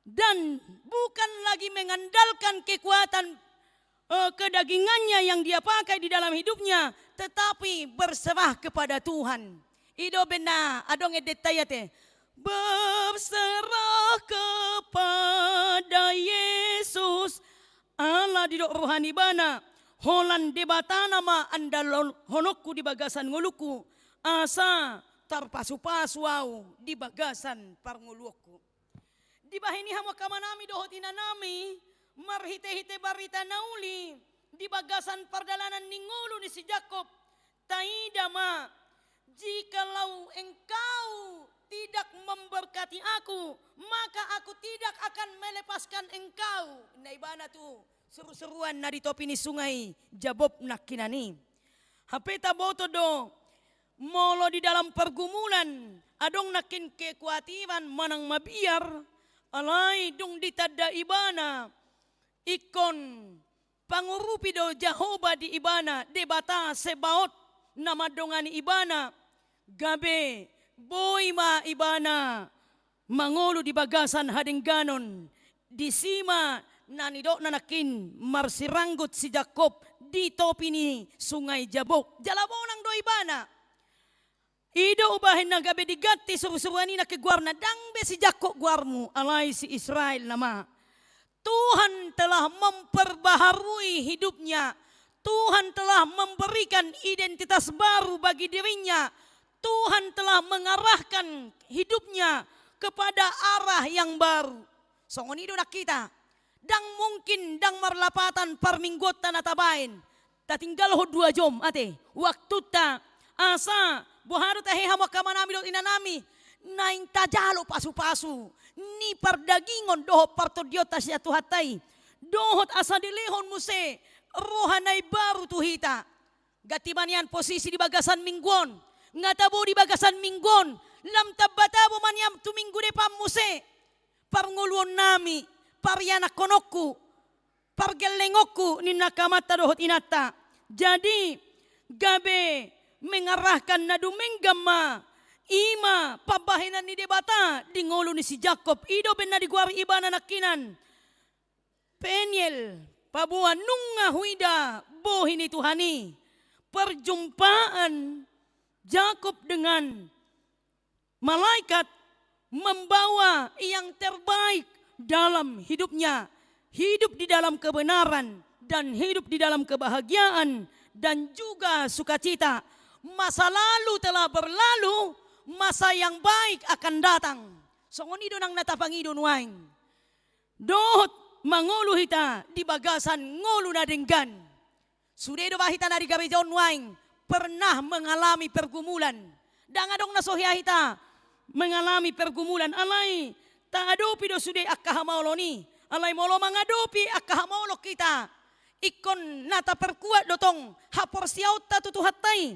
Dan bukan lagi mengandalkan kekuatan kedagingannya yang dia pakai di dalam hidupnya, tetapi berserah kepada Tuhan. Ido bena adong edetayate. Berserah kepada Yesus Allah di rohani bana holan debatana ma andalon honokku di bagasan nguluku asa tarpasu-pasu au di bagasan parnguluku di bahini hamo kamanami dohot inanami marhite-hite barita nauli di bagasan pardalanan ningulu ni si Jakob taida ma jikalau engkau tidak memberkati aku, maka aku tidak akan melepaskan engkau. Naibana tu seru-seruan na di topi ni sungai Jabob nakinani. Hapeta boto do molo di dalam pergumulan adong nakin kekuatiran manang mabiar alay dung ditada ibana ikon pangurupi do Jehovah di ibana debata sebaot nama dongani ibana gabe boy ma ibana mangolo di bagasan hadengganon di sima nanidok nanakin marsiranggut si Jakob di topi ni sungai Jabok jalabonang do ibana ido ubahin na gabe digati surusuruani na keguarna dangbe si Jakob guarmu alay si Israel nama Tuhan telah memperbaharui hidupnya Tuhan telah memberikan identitas baru bagi dirinya Tuhan telah mengarahkan hidupnya kepada arah yang baru. Songonido nak kita. Dang mungkin dang marlapatan parminggot tanatabain. Ta tinggal ho 2 jam ate. Waktu ta asa boharo ta heha makamanami do inanami. Naing tajalo pasu-pasu. Ni pardagingon doho partodiota siya tuhatay. Dohot asa dilehon muse. Rohanay baru tuhita. Gatibanian posisi di bagasan mingguon. Ngatabo di bagasan minggon lam tabatabo maniam tuminggu de pamuse parnguluon nami paryana konokku pargelengokku ni nakamata dohot inata jadi gabe mengarahkan nadu menggama ima pabahinan ni debata di ngolu ni si Jakob ido bena di guari ibana nakinan Peniel pabuan nunga huida bohini Tuhani perjumpaan Jakob dengan malaikat membawa yang terbaik dalam hidupnya. Hidup di dalam kebenaran dan hidup di dalam kebahagiaan dan juga sukacita. masa lalu telah berlalu, masa yang baik akan datang. Songonido nang natapangido nuaing. Dohot mangulu hita di bagasan ngulu na denggan. Sudedo bahita na di gabejaon nuaing pernah mengalami pergumulan. Dangadong nasohya hita mengalami pergumulan. Alay ta adopi do sude akkahamoloni. Alay molo mangadopi akkahamolo kita. Ikon nata perkuat dotong hapor siaut ta tutuhatay.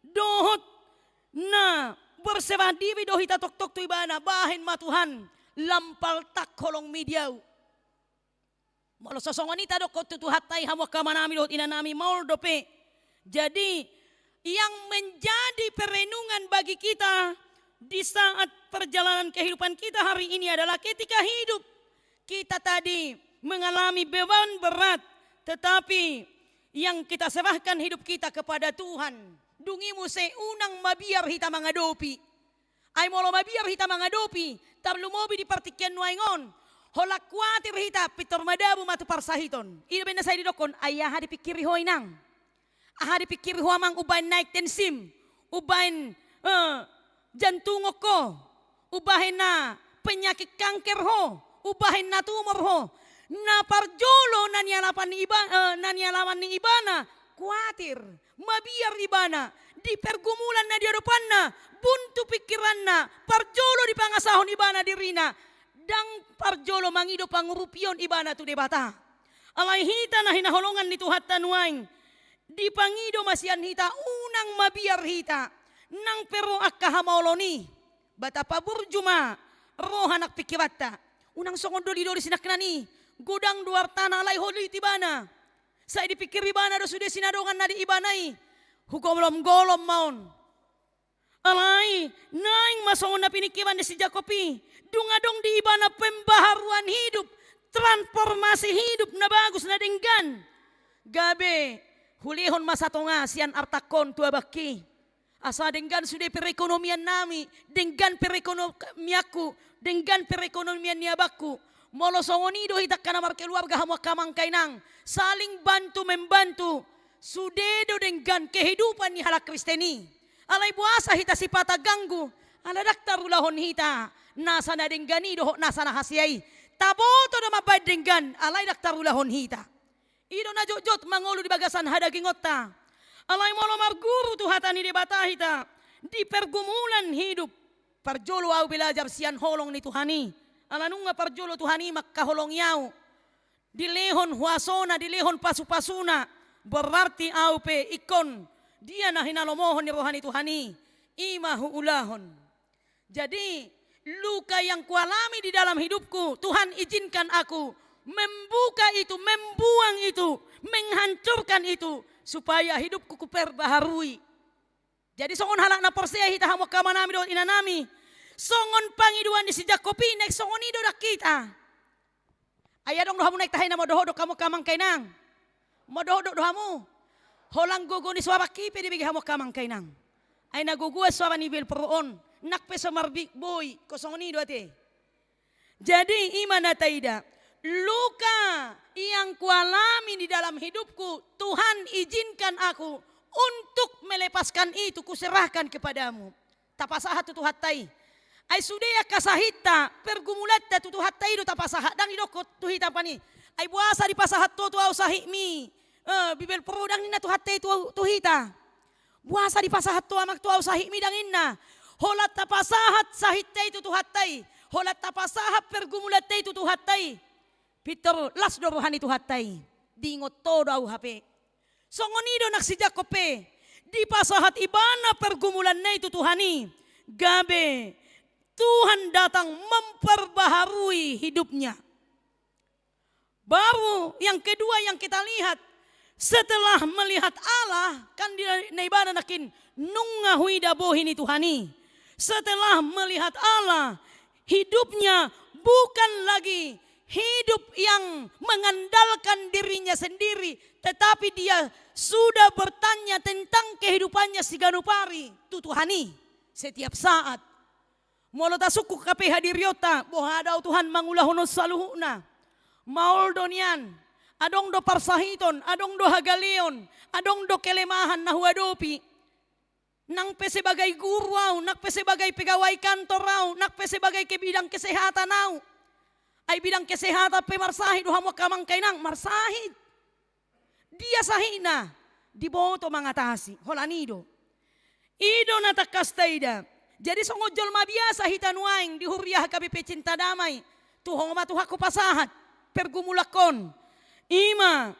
Dohot na bersebah diri dohita tok-tok tu ibana bahin matuhan lampal tak kolong mediaw. Molo sosongonita do kot tutuhatay hamwa kamanami dohot inanami maul dope. Jadi yang menjadi perenungan bagi kita di saat perjalanan kehidupan kita hari ini adalah ketika hidup kita tadi mengalami beban berat, tetapi yang kita serahkan hidup kita kepada Tuhan. Dungimu seunang mabiar hita mangadopi. Ay molo mabiar hita mangadopi, tablu mobi di partikian nuaingon. Holak kuatir hita pitor madabu matu parsahiton. Ida benda saya didokon ayah hadi pikiri hoi nang. Ahadi pikiri ho amang ubain naik tensim. Ubain jantung ko. Ubahin na penyakit kanker ho. Ubahin na tumor ho. Na parjolo nanyalaman ni ibana. Kuatir. Mabiar ibana. Di pergumulan na di hadapan na. Buntu pikiran na. Parjolo di pangasahon ibana dirina. Dang parjolo mangido pangurupion ibana tu debata. Alay hita na hinaholongan ni Tuhan tanuaing. Di pangido masian hita unang mabiar hita. Nang pero akkahamoloni. Bata paburjuma. Rohanak pikirata. Unang songon doli-doli sinaknani. Gudang duar tanah alay holi tibana. Saya dipikir ibana do sudah sinadongan na di ibanai. Hugolom-golom maun. Alay, naing masongon na pinikiran di si Jacobi. Dungadong di ibana pembaharuan hidup. Transformasi hidup na bagus na denggan. Gabe, hulihon masatonga sian artakon tua baki. Asa denggan sudah perekonomian nami. Denggan perekonomiaku. Denggan perekonomian niabaku. Molo songonido hitak kanamar keluarga hamwa kamang kainang. Saling bantu membantu. Sudedo denggan kehidupan ni halak Kristeni. Alay buasa hita si pata ganggu. Ala daktar ulahon hita. Nasa na denggani dohok nasa na hasiyay. Taboto na mabay denggan. Alay daktar ulahon hita. Ido na jojot mangolo di bagasan hadagingota. Alay molo marguru tuhata ni debata hita. Di pergumulan hidup. Parjolo au belajar sian holong ni Tuhani. Alanunga parjolo Tuhani makkaholong yaw. Dilehon huasona, dilehon pasu-pasuna. Berarti au pe ikon. Dia na hinalomohon ni rohani Tuhani. Imahu ulahon. Jadi luka yang kualami di dalam hidupku. Tuhan izinkan aku membuka itu, membuang itu, menghancurkan itu. Supaya hidupku kuperbaharui. Jadi songon halak na persea hita hamok kamanami doon inanami. Songon pangiduan di si Jacobi nek songon ido dak kita. Ayadong dohamu naik tahay na modohodok kamu kamang kainang. Modohodok dohamu. Holang gugu ni swabak kipi di bigi hamok kamang kainang. Ay nagugua swaba ni Vilproon. Nakpe sa marbik boy. Ko songon ido ate. Jadi iman ataida. Luka yang kualami di dalam hidupku. Tuhan izinkan aku. Untuk melepaskan itu kuserahkan kepadamu. Tapasahat tutuhatay. Ay sudeya kasahita pergumulatta tutuhatay do tapasahat. Dang idokot tuhita pani. Ay buasa di pasahat to au sahimi. Bibel prodang nina tuhatay tuhita. Buasa di pasahat to amak to au sahimi dangin na. Holat tapasahat sahitay tutuhatay. Holat tapasahat pergumulatay tutuhatay. Peter las do rohani tuhatay. Dingot to au hape. Songonido naksi Jacobe. Di pasahat ibana pergumulan na itu Tuhani. Gabe. Tuhan datang memperbaharui hidupnya. Baru yang kedua yang kita lihat. Setelah melihat Allah. Kan di ibana nakin. Nungahui dabohin itu Tuhani. Setelah melihat Allah. Hidupnya bukan lagi hidup yang mengandalkan dirinya sendiri. Tetapi dia sudah bertanya tentang kehidupannya si Ganupari. Tutuhani setiap saat. Molo tasuku kape hadiriota. Bohadaw Tuhan mangulahonos saluhuna. Maul donian. Adong do parsahiton. Adong do hagalion. Adong do kelemahan na huadopi. Nang pe sebagai guru au, nak pe sebagai pegawai kantor au, nak pe sebagai ke bidang kesehatan au. Ay bidang kesehatan pe marsahid hamo kamang kainang marsahid. Dia sahina diboto mangatasi holanido. Ido natakastaida. Jadi songojol mabiasa hitanuaing di huriah KBP Cinta Damai. Tuhong matuhaku pasahat pergumulakon. Ima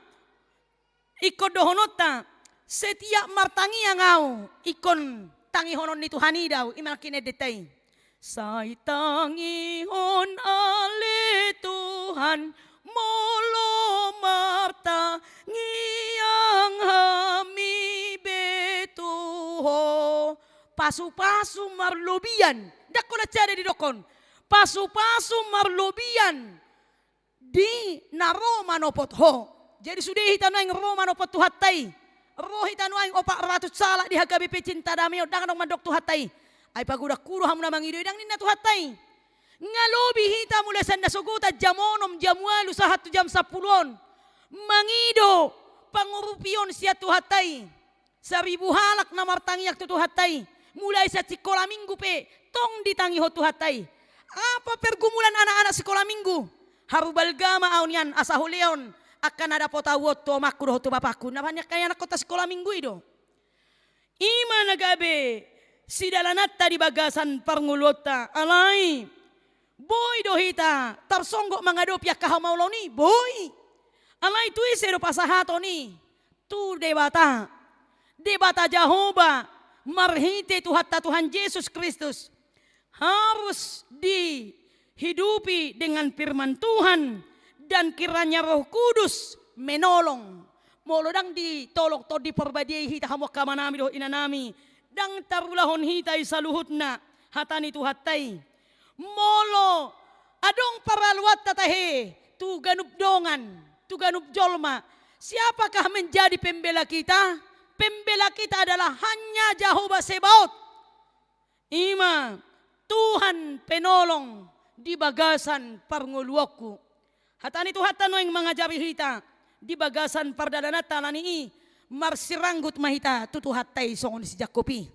ikod dohonota setiap martangi yang au ikon tangi honon ni Tuhani daw imalkine detay. Say tangihon ale Tuhan molo marta ngiyang hami betuho. Pasu-pasu marlobian. Dako na cari di dokon. Pasu-pasu marlobian. Di na Roma nopot ho. Jadi sudah hitano yang Roma nopot tuhatay. Roh hitano yang 400 salak di HKBP Cinta Damai. Dangan dong mandok tuhatay. Ay pagudak kuro ham namang ido. Dang nina tuhatay. Ngalobi hita mula sanda suguta jamonom jamualu sa 1 jam 10. Mangido pangurupion siya tuhatay. 1,000 halak na martangiyak tuhatay. Mulai sa sekolah minggu pe tong ditangi ho tuhatay. Apa pergumulan anak-anak sekolah minggu? Harubalgama aunian asahuleon akan ada potawot to makro to bapakku. Na banyak kaya anak kota sekolah minggu itu. Ima nagabe sidalanata di bagasan parngulota alai. Boy dohita tarsonggok mengadopi kahamaulau ni boy. Alai tu isero pasahato ni. Tu debata. Debata Jehovah. Marhite Tuhan Yesus Kristus harus dihidupi dengan firman Tuhan dan kiranya Roh Kudus menolong. Molodang ditolong to diperbadiai hita hamo kamanami do inanami dang tarulahon hita isaluhutna hatani tuhatai. Molo adong paraluat tatahe tu ganup dongan, tu ganup jolma. Siapakah menjadi pembela kita? Pembela kita adalah hanya Jehovah Sebaot. Ima Tuhan penolong di bagasan parnguluokku. Hatani Tuhan yang mengajari kita di bagasan pardadana talani marsiranggut mahita tutuhatai songon si Jakopi.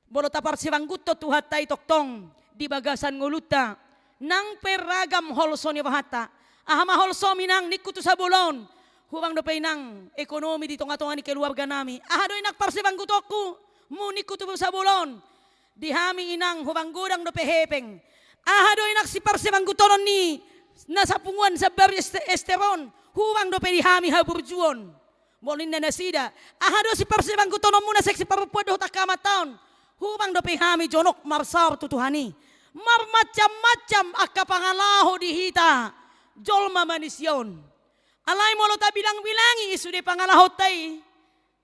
Bolota parsiranggut to tuhatai toktong di bagasan nguluta nang peragam holso ni bahata. Ahama holso minang nikutu sabulon. Huwang do nang ekonomi di tonga-tonga ni keluarga nami. Ahado inak parsibanggut aku munik kutu sa bulon. Dihami inang huwang gudang do hepeng. Ahado inak si parsibanggutonon ni nasa punguan sa bari esteron. Huwang do dihami haburjuon. Bolin na nasida. Ahado si parsibanggutonon muna seksi parupuan do takamataon. Huwang do hami jonok marsar tutuhani. Marmacam-macam akapangalaho dihita. Jolma manisyon. Alay mo lo ta bilang-bilangi isu de pangalahotay.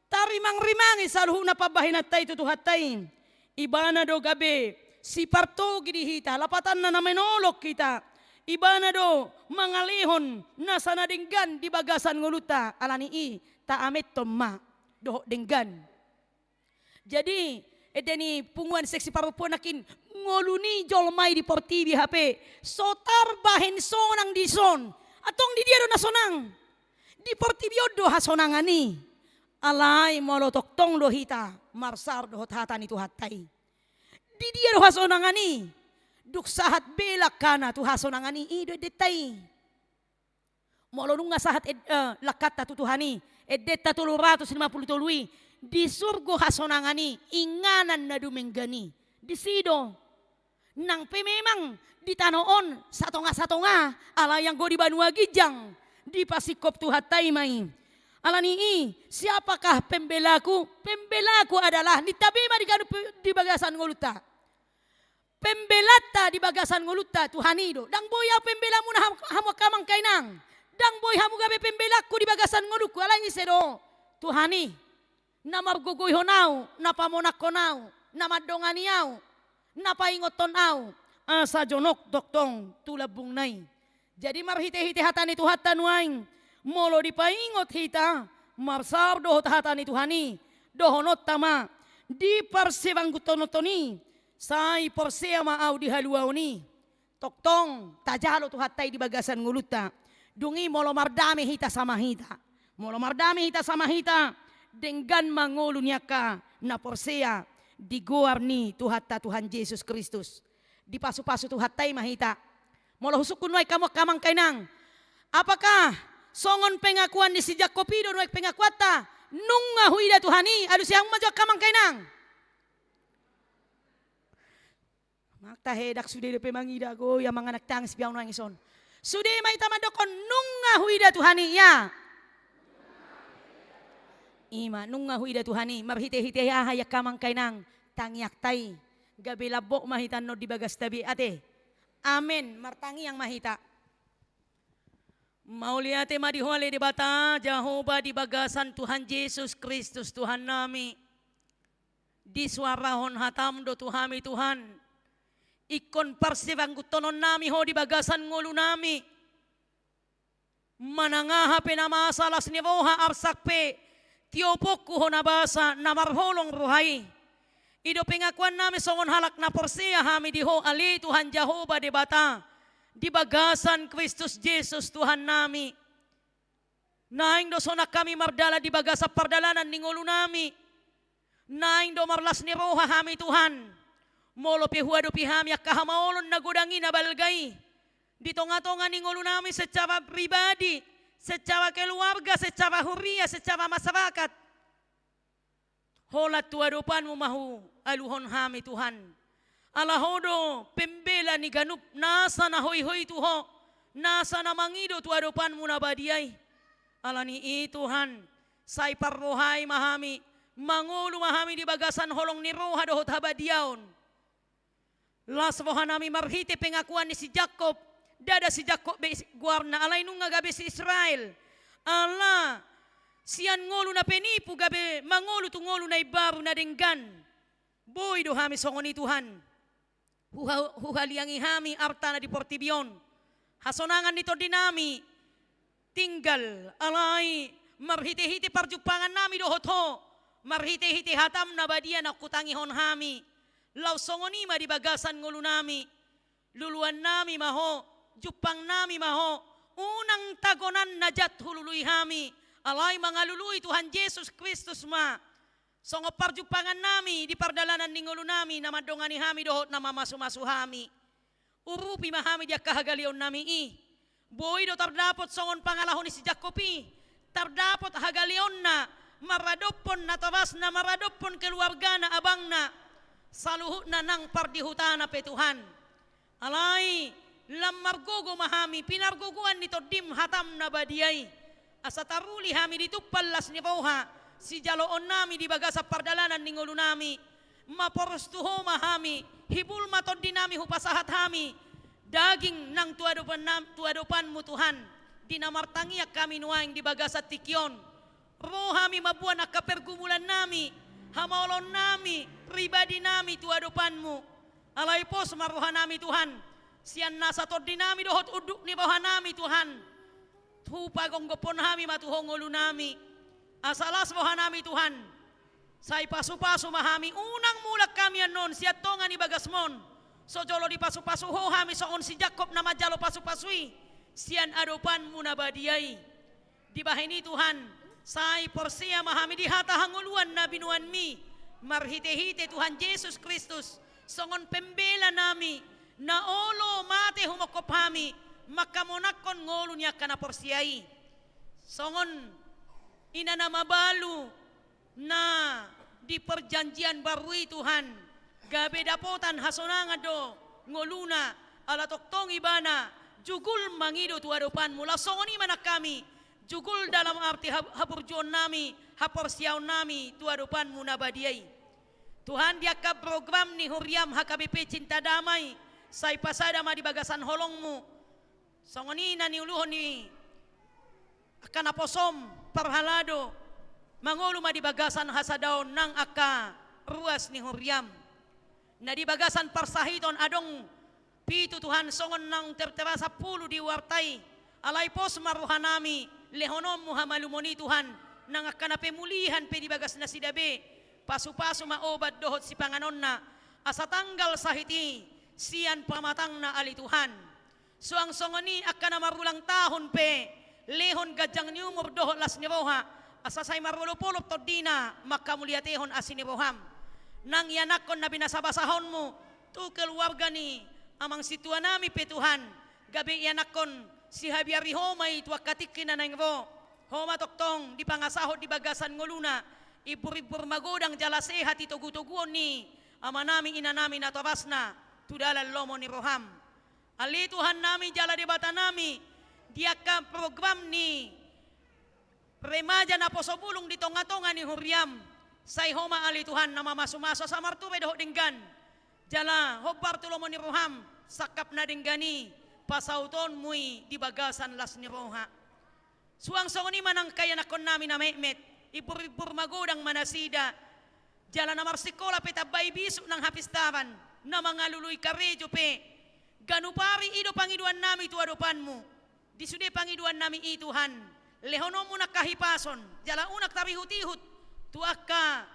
Tarimang-rimangi saluhu na pabahinatay tutuhatay. Ibana do gabe si parto gidihita lapatan na namenolok kita. Ibana do mangalihon na sanadinggan di bagasan nguluta alani ta amet tomma do denggan. Jadi edeni punguan seksi parupo nakin ngoluni jolmay di portibi HP. Sotar bahin sonang di son. Atong di dia do nasonang. Di portibiodo hasonangani. Alay molotok tong do hita. Marsar do hatan itu hatai. Di dia do hasonangani. Duk sahat belak kana tu hasonangani. Ido detay. Molonung nga sahat lakat tatutuhani. Edeta 750 tului. Di surgo hasonangani. Inganan na dumenggani. Di sido. Nang memang ditanoon satonga-satonga ala yang go di Banua Gijang di pasikop tuhatai mai. Alani siapakah pembelaku? Pembelaku adalah nitabima di bagasan nguluta. Pembelata di bagasan nguluta Tuhanido. Dang boya pembela muna hamu kamang kainang. Dang boy hamu gabe pembelaku di bagasan nguluku alani sedo. Tuhani namargugoy honau, napamonak konau, namadonganiau, napaingoton au. Asa jonok doktong tulabung nai. Jadi marhite-hite hatan itu hatan waing. Molo dipaingot hita. Marsar dohot hatan itu hani. Dohonot tama. Di parsewang gutonotoni. Sai porseama au di haluaoni. Toktong tajalo tu hatai di bagasan nguluta. Dungi molo mardame hita sama hita. Molo mardame hita sama hita. Denggan mangolunya ka na porseya di guar ni Tuhatta Tuhan Yesus Kristus. Di pasu-pasu Tuhattay mahita. Mula husukun nuay kamok kamang kainang. Apakah songon pengakuan ni si Jakopido nuay pengakuata nung nga huida Tuhani adu siyang majok kamang kainang. Makta hedak sudah lepe mangida go yang mga nagtangis biang nuang ison. Sudah may tamadokon nung nga huida Tuhani ya. Ima nung nga huida Tuhani marhite-hite hayak kamang kainang tangyak tay gabi labok mahitan no di bagas tabi ate. Amen martangi yang mahita. Mauliate madihole di bata Jehovah di bagasan Tuhan Yesus Kristus Tuhan nami. Di suarahon hatam do Tuhami Tuhan. Ikon parsivang gutonon nami ho di bagasan ngulu nami. Manangaha penamasalas ni Boha arsakpe. Tiopok ko nabasa na marholong ruhay. Ido pengakuan nami songon halak na porsiya hami diho ali Tuhan Jehovah di bata. Di bagasan Kristus Jesus Tuhan nami. Naing do sonak kami mardala di bagasa pardalanan ningulu nami. Naing do marlas ni roha hami Tuhan. Molo pihuado pihami akahamaolon na gudangi na balgay. Di tonga-tonga ningulu nami secara pribadi. Secara keluarga, secara huria, secara masyarakat. Holat tuadopan mo mahu aluhon hami Tuhan. Alahodo pembela ni ganup nasa na hoy-hoy tuho. Nasa na mangido tuadopan mo na badiyay. Alani Tuhan. Say parrohay mahami. Mangulo mahami di bagasan holong ni roha dohot habadiyaon. Las roha nami marhite pengakuan ni si Jacob. Dada si Jacob guarna alay nung nga gabi si Israel. Allah siyan ngolo na penipu gabi mangolo tu ngolo na ibaru na denggan. Boy do hami songon ni Tuhan. Huhaliangi hami arta na di Portibion. Hasonangan nito dinami. Tinggal alay marhite-hite parjupangan nami dohot ho. Marhite-hite hatam na badia na kutangihon hami. Law songonima di bagasan ngolo nami. Luluan nami maho. Jupang nami maho, unang tagonan na jat hululuy hami, alay mga luluy Tuhan Yesus Kristus ma. Songo parjupangan nami, di pardalanan ningulo nami, na madongani hami dohot na mamasumasu hami. Urupi mahami dia kahagalion nami i. Boy do tardapot songon pangalahon ni si Jacobi, tardapot hagalion na, maradopon na tabas na maradopon keluarga na abang na, saluhut na nang pardihutana pe Tuhan. Alay, lamargogo mahami, pinargoguan nito dim hatam na badiyay. Asa taruli hami dito palas ni Boha, si jaloon nami di bagasa pardalanan ningulo nami. Maporostuho mahami, hibul matod dinami hupasahat hami. Daging nang tuadopan mo Tuhan, dinamartangiak kami nuaing di bagasa tikyon. Rohami mabuan na kapergumulan nami, hamaolon nami, pribadi nami tuadopan mo. Alay po sumaruhan nami Tuhan. Siyan nasa tod dinami dohot uduk ni bawah nami Tuhan. Tupagong gopon hami matuhong ulo nami. Asalas bawah nami Tuhan. Say pasu-pasu mahami. Unang mulak kami anon siya tonga ni bagasmon. So jolo di pasu-pasu ho hami soon si Jacob na majalo pasu-pasui. Siyan adopan muna badiyay. Di bahini Tuhan. Say porsiya mahami di hatahang uluan na binuan mi. Marhite-hite Tuhan Yesus Kristus. Songon pembela nami. Na olo mate humokop hami makamonakon ngolo niya kana porsiyai. Songon ina na mabalu na di perjanjian barui Tuhan. Gabe dapotan hasonanga do ngoluna ala toktong ibana jugul mangido tuadopan mula songoni manak kami. Jugul dalam arti hapurjuan nami haporsiyaw nami tuadopan muna badiyay. Tuhan dia ka program ni Huriam HKBP Cinta Damai. Say pasada ma di bagasan holongmu. Songoni na niuluhon ni akanaposom parhalado. Mangulu ma di bagasan hasadaon nang aka ruas ni Huriam. Na di bagasan parsahiton adong pitu Tuhan songon nang terterasa pulu di wartai. Alay pos maruhanami lehonom muhamalumoni Tuhan. Nang akana pemulihan pe di bagas na sidabe. Pasu-pasu maobat dohot si panganon na. Asa tanggal sahiti. Siyan pamatang na ali Tuhan. So ang songoni akan na marulang tahon pe. Lehon gajang ni umur dohot las ni roha. asasay marulupulop to dina makamuliatehon asin ni Roham. Nang yanakon na binasabasahon mo, tu keluarga ni amang situa nami petuhan. Gabi yanakon si Javier Homay tuwa katikin na nangro. Homa toktong di pangasahod di bagasan nguluna. Ibur-ibur magodang jalasehat itugutuguon ni ama namin ina namin natobas na tudalan lomo ni Roham. Alituhan nami jala debata nami diaka program ni remaja na posobulong di tonga-tonga ni Huriam. Say homa alituhan na mamasumaso sa martube doho dinggan. Jala hobbar tulomo ni Roham sakap na dinggani pasauton mui di bagasan las ni Roha. Suang songoni manang kaya nakon namin na Mehmet ibur-ibur magodang manasida. Jala na marsikola petabay biso ng hapistavan na mga luluy karejo pe. Ganupari ido pangiduan nami tuadopan mo. Disude pangiduan nami ituhan. Lehono mo nakahipason. Jala unak tarihut-ihut. Tuaka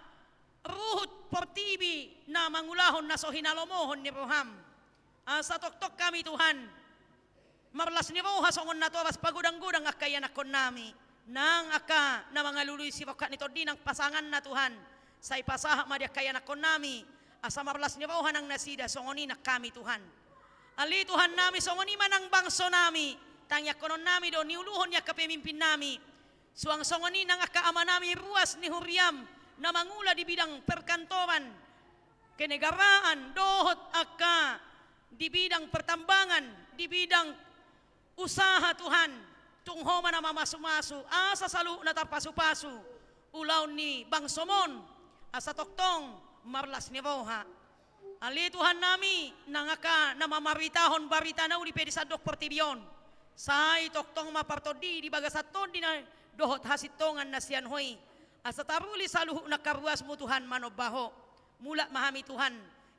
ruhut portibi na mangulahon na so hinalomohon ni Roham. Sa toktok kami Tuhan. Marlas ni Roha songon na toras pagudang-gudang akayan akon nami. Nang aka na mga luluy si Roka nito din ang pasangan na Tuhan. Sa ipasaha madya kayan akon nami. Asa marlas ni Roha nang nasida songoni na kami Tuhan. Ali Tuhan nami songoni manang bangso nami. Tangyak konon nami do niuluhon niya kapemimpin nami. Suang songoni nang akaama nami ruas ni Huriam na mangula di bidang perkantoran, kenegaraan, dohot aka di bidang pertambangan, di bidang usaha Tuhan. Tunghoma na mamasumasu, asa salu na tapasu-pasu, ulaw ni Bangsomon, asa toktong marlas ni Roha. Ali Tuhan nami nang aka na mamaritahon barita na uli pedi sa Dr. Tibion. Say toktong mapartodi di bagasaton di na dohot hasitongan na siyan hoy. Asa taruli sa luhu na karuas mo Tuhan manobaho. Mula mahami Tuhan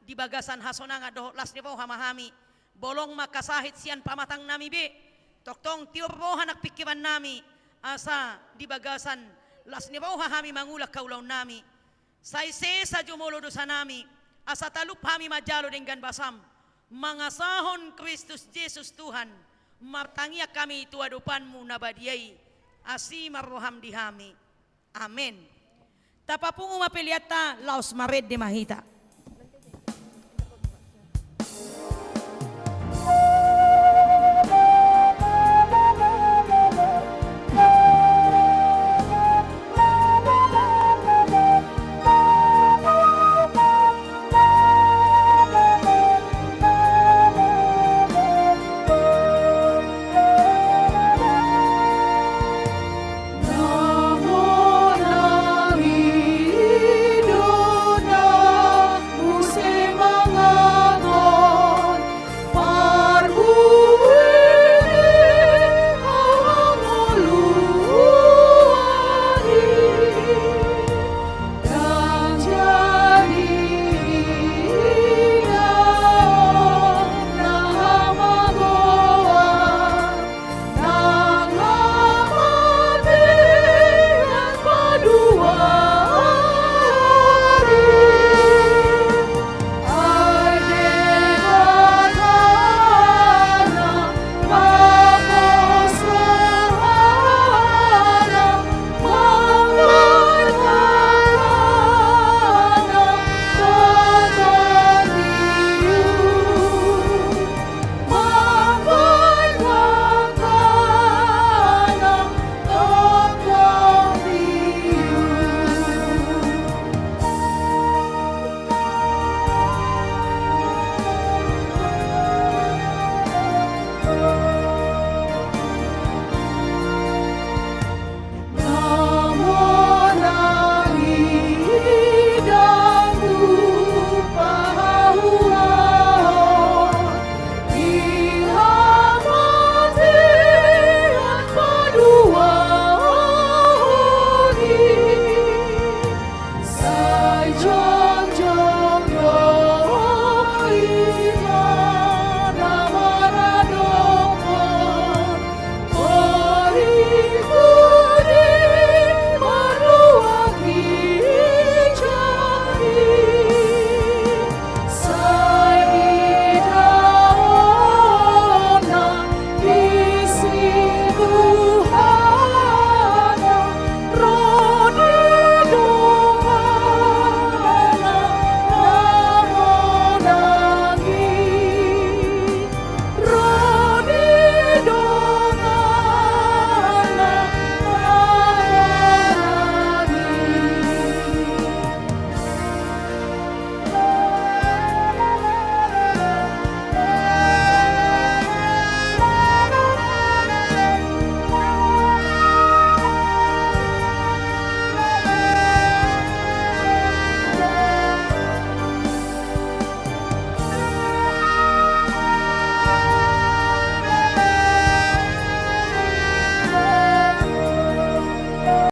di bagasan hasona nga dohot las ni Roha mahami. Bolong makasahit siyan pamatang nami be. Toktong tiurroha nakpikiran nami. Asa di bagasan las ni Roha hami mangulak kaulaw nami. Sa isesa jumolo dosa nami. Asa talup hami majalo denggan basam. Mangasahon Kristus Jesus Tuhan. Martangia kami tuadupanmu nabadiyay. Asimar Roham dihami. Amen. Tapapung umapiliata laos mared de mahita.